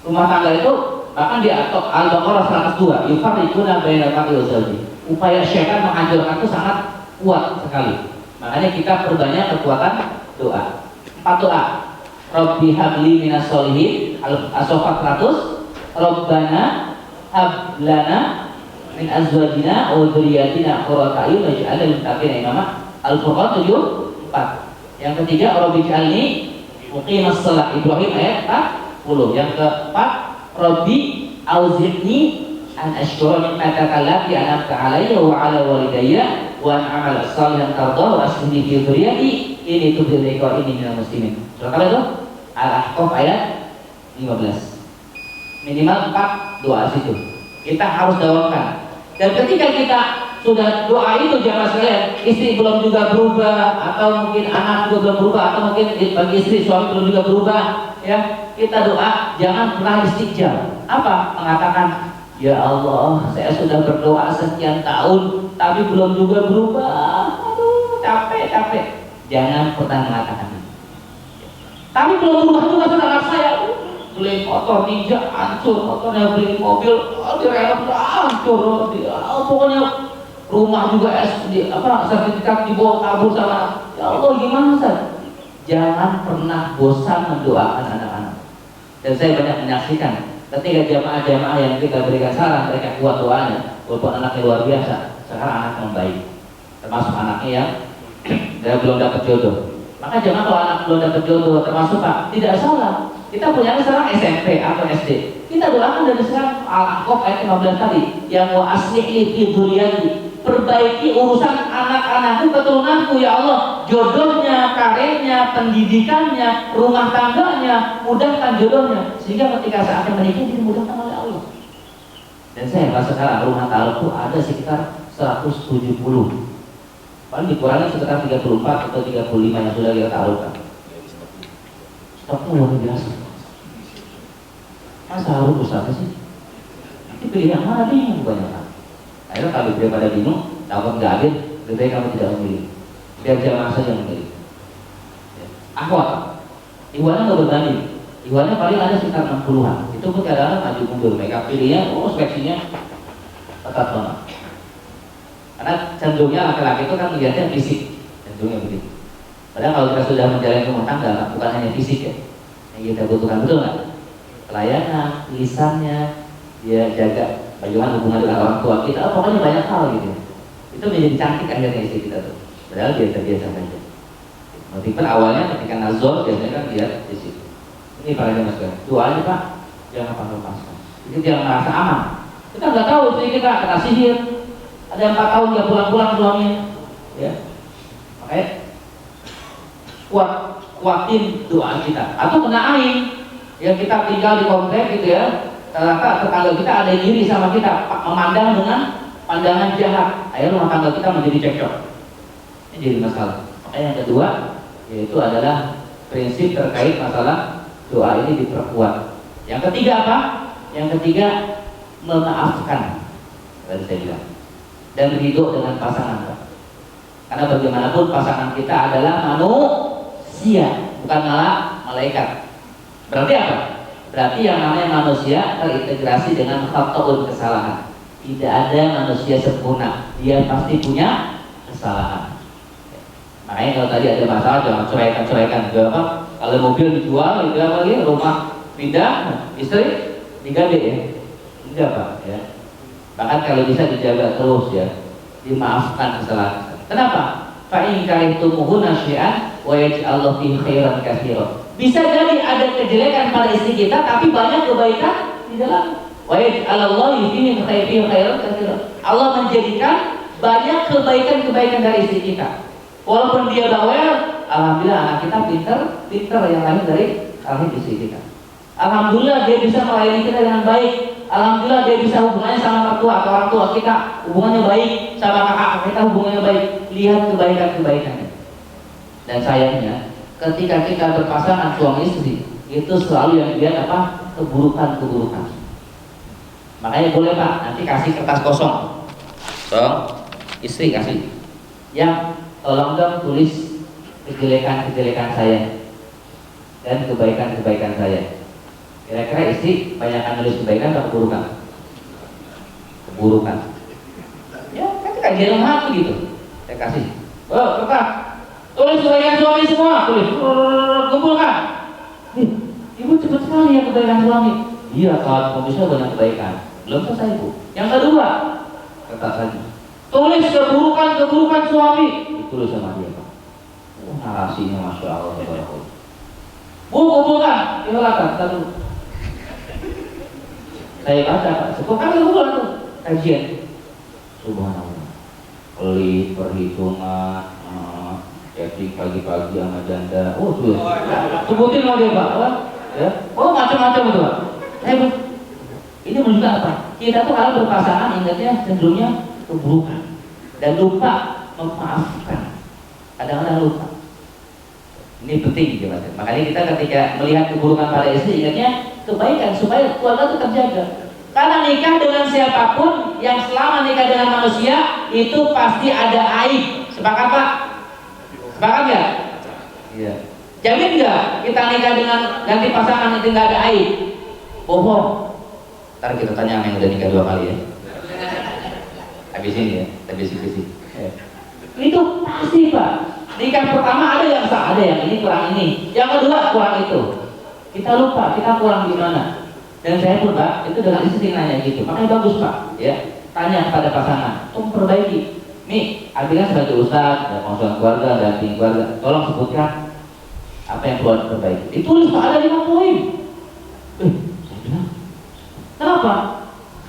rumah tangga itu bahkan di Al-Baqarah 102, yufarriquna bainal mar'i wa zawji. Upaya syaitan menghancurkan itu sangat kuat sekali. Makanya kita perbanyak kekuatan doa. 4 doa. Rabbi habli minas solihin, As-Saffat 100. Rabbana hab lana min azwajina wa dzurriyyatina qurrata a'yun waj'alna lil muttaqina imama. Al-Furqan 74. Yang ketiga, Rabbi ij'alni muqimas shalah, Ibrahim ayat 40. Yang keempat, Rabbi auzi'ni an ashkura ni'mataka allati an'amta 'alayya wa 'ala walidayya wa an a'mala shalihan tardahu wa aslih fi dzurriyyati inni tubtu ilaika wa inni minal muslimin. Surah apa itu? Al-Ahqaf ayat 15. Minimal 4 doa situ. Kita harus dawamkan. Dan ketika kita sudah doa itu jamaah sekalian, istri belum juga berubah, atau mungkin anak juga belum berubah, atau mungkin bagi istri suami belum juga berubah, ya, kita doa jangan pernah istighfar. Apa? Mengatakan Ya Allah, saya sudah berdoa sekian tahun, tapi belum juga berubah. Aduh, capek. Jangan pernah mengatakan itu. Tapi belum berubah juga sudah anak saya. Beli motor ninja, hancur. Motornya beli mobil, direlok hancur. Pokoknya rumah juga sertifikat dibawa kabur sama. Ya Allah, gimana Ustaz? Jangan pernah bosan mendoakan anak-anak. Dan saya banyak menyaksikan ketika jamaah-jamaah yang kita berikan saran, mereka kuat doanya, walaupun anaknya luar biasa. Sekarang anak yang baik, termasuk anaknya yang belum dapat jodoh. Maka jamaah kalau anak belum dapat jodoh, termasuk Pak, tidak salah. Kita punya sekarang SMP atau SD. Kita doakan dari sekarang Al-Ahqaf ayat 15 tadi, yang wa aslih fi dzurriyyati, perbaiki urusan anak-anakku, keturunanku ya Allah, jodohnya, karirnya, pendidikannya, rumah tangganya, mudahkan jodohnya, sehingga ketika saatnya menikah dimudahkan oleh Allah. Dan saya rasa sekarang rumah taruhku ada sekitar 170, paling dikurangi sekitar 34 atau 35 yang sudah kita taruhkan. Stoknya luar biasa. Masa harus Ustaz sih? Nanti pilih yang mana, bingung banyak kan. Akhirnya kalau daripada bingung, takut nggak adil, lebih baik kamu tidak memilih. Biar jamaah saja memilih. Akhwat, ikhwannya nggak berbanding. Ikhwannya paling ada sekitar 60-an. Itu pun kadang-kadang maju mundur. Mereka pilihnya, seleksinya ketat banget. Karena cenderungnya laki-laki itu kan melihatnya fisik, cenderungnya begitu. Padahal kalau kita sudah menjalani rumah tangga, bukan hanya fisik ya, yang kita butuhkan, betul nggak? Pelayanan, lisannya, dia jaga bagaimana hubungan dengan orang tua kita, pokoknya banyak hal gitu. Itu menjadi cantik akhirnya istri kita tuh. Padahal biasa-biasa saja. Meskipun awalnya ketika nazar biasanya kan dia di situ. Ini para jemaah sekalian, doa aja Pak, jangan pasang-pasang. Jadi jangan merasa aman. Kita nggak tahu istri kita kena sihir. Ada 4 tahun dia pulang-pulang suaminya, ya. Makanya kuatin doa kita. Atau kena ain, ya kita tinggal di komplek gitu ya. Ternyata tetangga kita ada yang iri sama kita, memandang dengan pandangan jahat. Akhirnya rumah tangga kita menjadi cekcok. Ini jadi masalah. Makanya yang kedua, yaitu adalah prinsip terkait masalah doa ini diperkuat. Yang ketiga apa? Yang ketiga, memaafkan. Tadi saya bilang. Dan ridho dengan pasangan. Karena bagaimanapun pasangan kita adalah manusia, bukan malah malaikat. Berarti apa? Berarti yang namanya manusia terintegrasi dengan khata'un, kesalahan. Tidak ada manusia sempurna, dia pasti punya kesalahan. Makanya kalau tadi ada masalah jangan ceraikan. Apa? Kalau mobil dijual, itu apa lagi? Rumah pindah, istri digawe ya. Enggak Pak ya. Bahkan kalau bisa dijaga terus ya, dimaafkan kesalahan. Kenapa? Fa in karihtumuhu nasyi'an wa yaj'allahu fihi khairan katsiran. Bisa jadi ada kejelekan pada istri kita, tapi banyak kebaikan di dalam. Wa yaj'alallahu fihi khairan katsiran. Allah menjadikan banyak kebaikan-kebaikan dari istri kita. Walaupun dia bawel, alhamdulillah anak kita pintar yang lain dari rahim istri kita. Alhamdulillah dia bisa melayani kita dengan baik. Alhamdulillah dia bisa hubungannya sama mertua atau orang tua kita hubungannya baik, sama kakak kita hubungannya baik. Lihat kebaikan-kebaikannya. Dan sayangnya ketika kita berpasangan suami istri, itu selalu yang dilihat apa? Keburukan-keburukan. Makanya boleh Pak, nanti kasih kertas kosong. Istri kasih. Yang tolong dong tulis kejelekan-kejelekan saya dan kebaikan-kebaikan saya. Kira-kira istri banyakkan nulis kebaikan atau keburukan? Keburukan. Ya, kan kajian hati gitu. Saya kasih. Kertas. Tulis kebaikan suami semua, tulis. Kumpulkan. Ibu cepat sekali ya kebaikan suami. Iya, kalau bisa banyak kebaikan. Belum selesai Bu. Yang kedua, kertas lagi. Tulis keburukan suami. Ditulis sama dia Pak. Narasinya Masya Allah. Bu, kumpulkan. Silakan, kita dulu. Saya baca Pak, sepuluh bulan tuh kajian. Subhanallah. Pelit, perhitungan, jadi pagi-pagi sama janda. Tuh. Sebutin mau dia Pak. Ya. Macam-macam itu Pak. Ini menunjukkan apa? Kita tuh kalau berpasangan ingatnya cenderungnya keburukan dan lupa memaafkan. Kadang-kadang lupa. Ini penting gitu. Makanya kita ketika melihat keburukan pada istri ingatnya kebaikan supaya keluarga itu terjaga.
Karena nikah dengan siapapun yang selama nikah dengan manusia itu pasti ada aib. Sepakat Pak? Sepakat nggak? Iya. Jamin nggak kita nikah dengan ganti pasangan itu nggak ada aib? Bohong. Ntar kita tanya yang udah nikah 2 kali ya. Habis ini ya, habis ini. Itu pasti Pak. Nikah pertama ada yang sah, ada yang ini kurang ini. Yang kedua kurang itu. Kita lupa, kita kurang gimana. Dan saya pun Pak, itu dengan istri nanya gitu. Makanya bagus Pak, ya. Tanya kepada pasangan, tolong perbaiki. Nih, Abi kan sebagai ustaz, ada konseling keluarga, ada damping keluarga. Tolong sebutkan apa yang perlu diperbaiki. Ditulis Pak, ada 5 poin. Saya bilang, kenapa?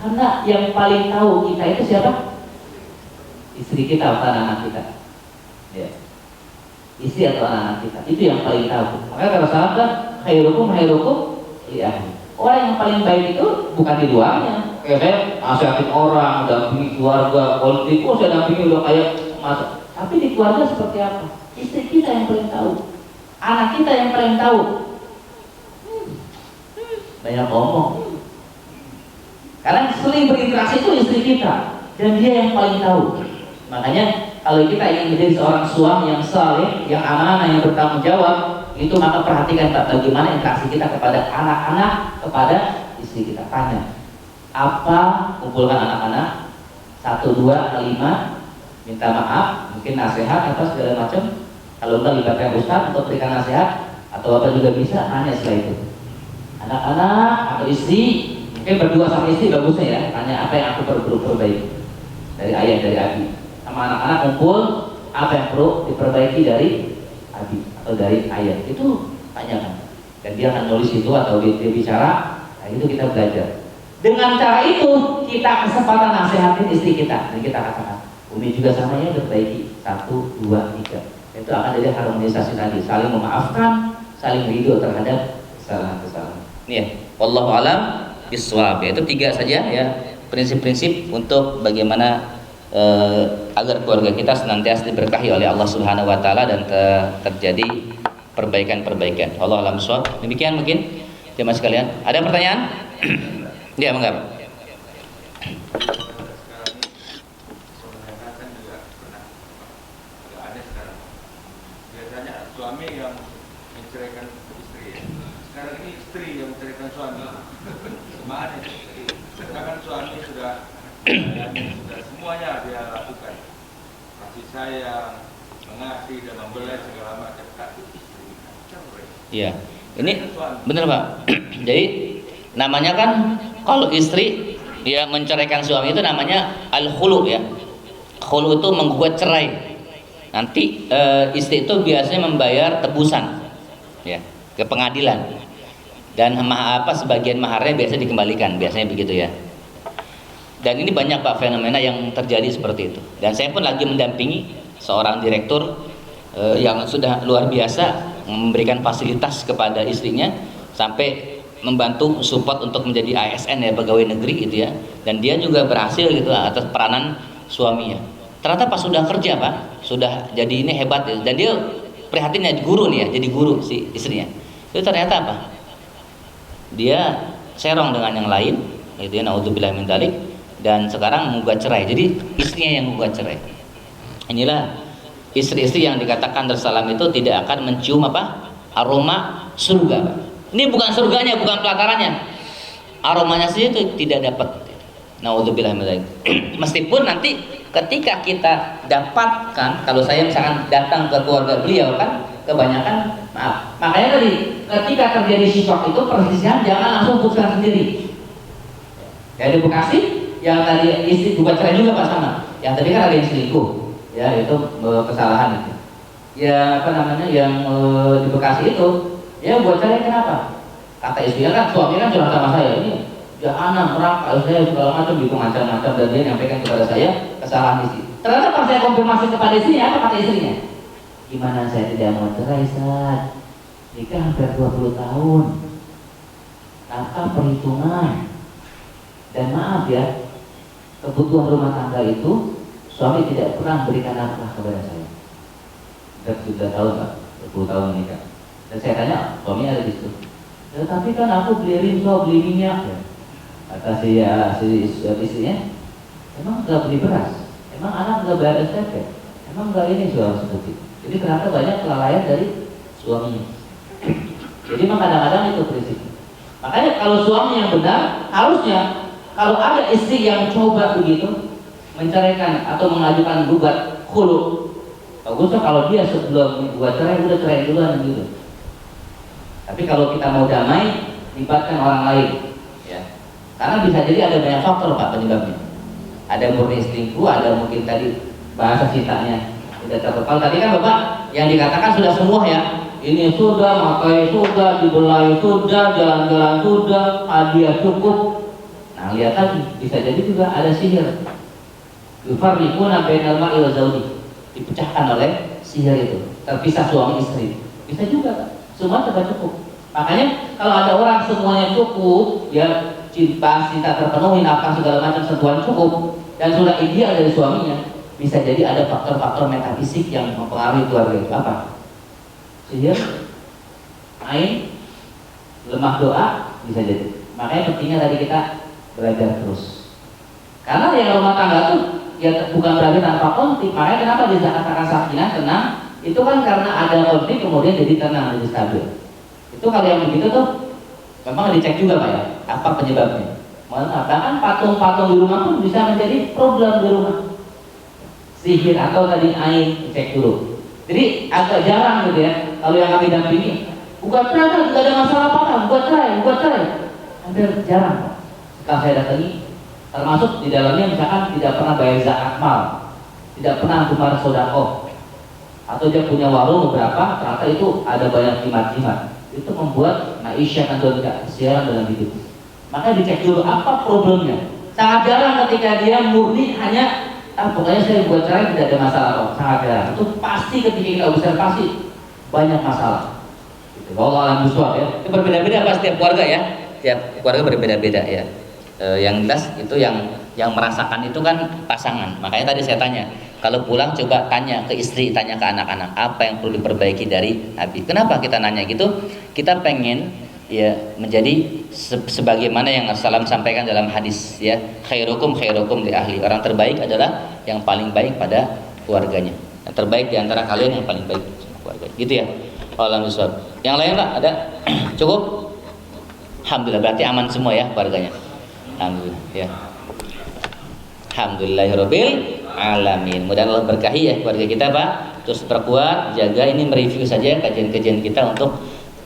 Karena yang paling tahu kita itu siapa? Istri kita atau anak-anak kita. Ya. Istri atau anak-anak kita. Itu yang paling tahu. Makanya kalau sahabat, khairukum ya. Orang yang paling baik itu bukan di luarnya. Kayak saya nasihatin orang, dampingi keluarga, politik, saya dampingi udah kayak masa. Tapi di keluarga seperti apa? Istri kita yang paling tahu, anak kita yang paling tahu. Banyak ngomong. Karena sering berinteraksi itu istri kita, dan dia yang paling tahu. Makanya kalau kita ingin menjadi seorang suami yang saleh, yang amanah, yang bertanggung jawab, itu maka perhatikan Pak, bagaimana interaksi kita kepada anak-anak, kepada istri kita. Tanya, apa, kumpulkan anak-anak, 1, 2, 5, minta maaf, mungkin nasihat atau segala macam. Kalau enggak libatkan ustaz untuk berikan nasihat, atau apa juga bisa, tanya setelah itu. Anak-anak atau istri, mungkin berdua sama istri bagusnya ya, tanya apa yang aku perlu perbaiki dari ayah, dari abi. Sama anak-anak kumpul, apa yang perlu diperbaiki dari abi atau dari ayah, itu tanyakan. Dan dia akan nulis itu atau dia bicara, nah itu kita belajar. Dengan cara itu kita kesempatan nasihatin istri kita, dan kita katakan, Umi juga sama ya, perbaiki 1, 2, 3. Itu akan jadi harmonisasi tadi, saling memaafkan, saling ridho terhadap kesalahan-kesalahan. Ini ya, wallahu alam biswab. Itu 3 saja ya prinsip-prinsip untuk bagaimana agar keluarga kita senantiasa diberkahi oleh Allah Subhanahu wa taala dan terjadi perbaikan-perbaikan. Allah alam biswab. Demikian mungkin jemaah sekalian. Ada pertanyaan? Ya, monggo.
Biasanya suami yang menceraikan istri. Sekarang ini istri yang menceraikan suami. Kemana? Sedangkan suami sudah semuanya dia lakukan. Kasih sayang, mengasihi dan membela segala macam kasih istri.
Iya. Ini benar Pak. Jadi namanya kan kalau istri ya menceraikan suami itu namanya al-khulu ya. Khulu itu menggugat cerai. Nanti istri itu biasanya membayar tebusan ya ke pengadilan. Dan sebagian maharnya biasanya dikembalikan, biasanya begitu ya. Dan ini banyak Pak fenomena yang terjadi seperti itu. Dan saya pun lagi mendampingi seorang direktur yang sudah luar biasa memberikan fasilitas kepada istrinya sampai membantu support untuk menjadi ASN ya, pegawai negeri gitu ya. Dan dia juga berhasil gitu atas peranan suaminya. Ternyata pas sudah kerja Pak, sudah jadi ini hebat ya. Dan dia prihatinnya guru nih ya, jadi guru si istrinya. Itu ternyata apa? Dia serong dengan yang lain, gitu ya, naudzubillah min dzalik, dan sekarang menggugat cerai. Jadi istrinya yang menggugat cerai. Inilah istri-istri yang dikatakan Rasulullah itu tidak akan mencium apa? Aroma surga. Ini bukan surganya, bukan pelatarannya. Aromanya saja itu tidak dapat. Naudzubillah min dzalik. Meskipun nanti ketika kita dapatkan, kalau saya misalkan datang ke keluarga beliau kan kebanyakan maaf. Makanya tadi ketika terjadi sifat itu persisnya jangan langsung putuskan sendiri. Ya di Bekasi yang tadi istri bukan cerai juga Pak sama. Yang tadi kan ada yang selingkuh, ya itu kesalahan itu. Ya apa namanya yang di Bekasi itu, ya buat cerai kenapa? Kata istrinya kan suami kan curhat sama saya ini. Ya anak merangkak saya segala macam gitu macam-macam dan dia nyampaikan kepada saya kesalahan istri. Ternyata pas saya konfirmasi kepada istrinya apa kata istrinya? Gimana saya tidak mau cerai saat nikah hampir 20 tahun, nafkah perhitungan, dan maaf ya kebutuhan rumah tangga itu suami tidak pernah berikan nafkah kepada saya. Sudah tahu Pak, 20 tahun menikah. Dan saya tanya suami ada di situ. Ya, tapi kan aku beli rinso, beli minyak ya.
Kata si istrinya, emang nggak beli beras, emang anak nggak bayar SPP, emang nggak ini segala seperti. Jadi ternyata banyak kelalaian dari suaminya. Jadi memang kadang-kadang itu prinsip. Makanya kalau suami yang benar, harusnya kalau ada istri yang coba begitu menceraikan atau mengajukan gugat khulu, bagusnya kalau dia sebelum buat cerai udah cerai duluan gitu. Tapi kalau kita mau damai, libatkan orang lain, ya. Karena bisa jadi ada banyak faktor Pak penyebabnya. Ada murni selingkuh, ada mungkin tadi bahasa cintanya tidak terkepal. Tadi kan Bapak yang dikatakan sudah semua ya. Ini sudah, makai sudah, dibelai sudah, jalan-jalan sudah, hadiah cukup. Nah lihat lagi, bisa jadi juga ada sihir. Yufarriquna bainal mar'i wa zawji. Dipecahkan oleh sihir itu, terpisah suami istri. Bisa juga, semua serba cukup. Makanya kalau ada orang semuanya cukup, ya cinta terpenuhi, nafkah segala macam sentuhan cukup, dan sudah ideal dari suaminya, bisa jadi ada faktor-faktor metafisik yang mempengaruhi keluarga itu. Apa? Sihir, main, lemah doa, bisa jadi. Makanya pentingnya tadi kita belajar terus. Karena yang rumah tangga tuh ya bukan berarti tanpa konflik. Makanya kenapa dikatakan sakinah, tenang? Itu kan karena ada konflik kemudian jadi tenang, jadi stabil. Itu kalau yang begitu tuh memang dicek juga Pak ya, apa penyebabnya. Bahkan patung-patung di rumah pun bisa menjadi problem di rumah. Sihir atau tadi ain, dicek dulu. Jadi agak jarang gitu ya, kalau yang kami dampingi, bukan cerai kan, tidak ada masalah apa-apa, bukan cerai. Hampir jarang Pak. Setelah saya datangi, termasuk di dalamnya misalkan tidak pernah bayar zakat mal, tidak pernah tukar sedekah, atau dia punya warung beberapa, ternyata itu ada banyak jimat-jimat. Itu membuat maisha kan tidak kesialan dalam hidup. Maka dicek dulu apa problemnya. Sangat jarang ketika dia murni hanya pokoknya saya buat cerai tidak ada masalah kok. Sangat jarang. Itu pasti ketika kita observasi banyak masalah. Gitu. Kalau alam biswab ya.
Itu berbeda-beda Pak setiap keluarga ya. Setiap keluarga berbeda-beda ya. Yang jelas itu yang merasakan itu kan pasangan. Makanya tadi saya tanya, kalau pulang coba tanya ke istri, tanya ke anak-anak apa yang perlu diperbaiki dari Nabi. Kenapa kita nanya gitu? Kita pengen ya menjadi sebagaimana yang Rasulullah sampaikan dalam hadis ya, khairukum li ahli. Orang terbaik adalah yang paling baik pada keluarganya. Yang terbaik di antara kalian yang paling baik sama keluarganya. Gitu ya. Alhamdulillah. Yang lain Pak ada? Cukup? Alhamdulillah berarti aman semua ya keluarganya. Alhamdulillah ya. Alhamdulillahirabbil alamin. Mudah Allah berkahi ya keluarga kita Pak. Terus perkuat, jaga ini mereview saja kajian-kajian kita untuk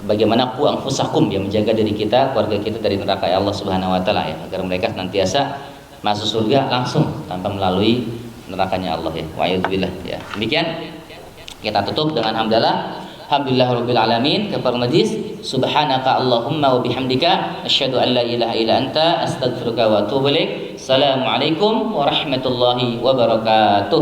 bagaimana ku anfusakum ya, menjaga diri kita, keluarga kita dari neraka ya Allah Subhanahu wa taala ya, agar mereka senantiasa masuk surga langsung tanpa melalui nerakanya Allah ya. Wa'idzubillah ya. Demikian kita tutup dengan hamdalah. Alhamdulillahirabbil alamin. Kafar najis. Subhanaka Allahumma wa bihamdika asyhadu an la ilaha illa anta astaghfiruka wa atubu ilaik. Assalamualaikum warahmatullahi wabarakatuh.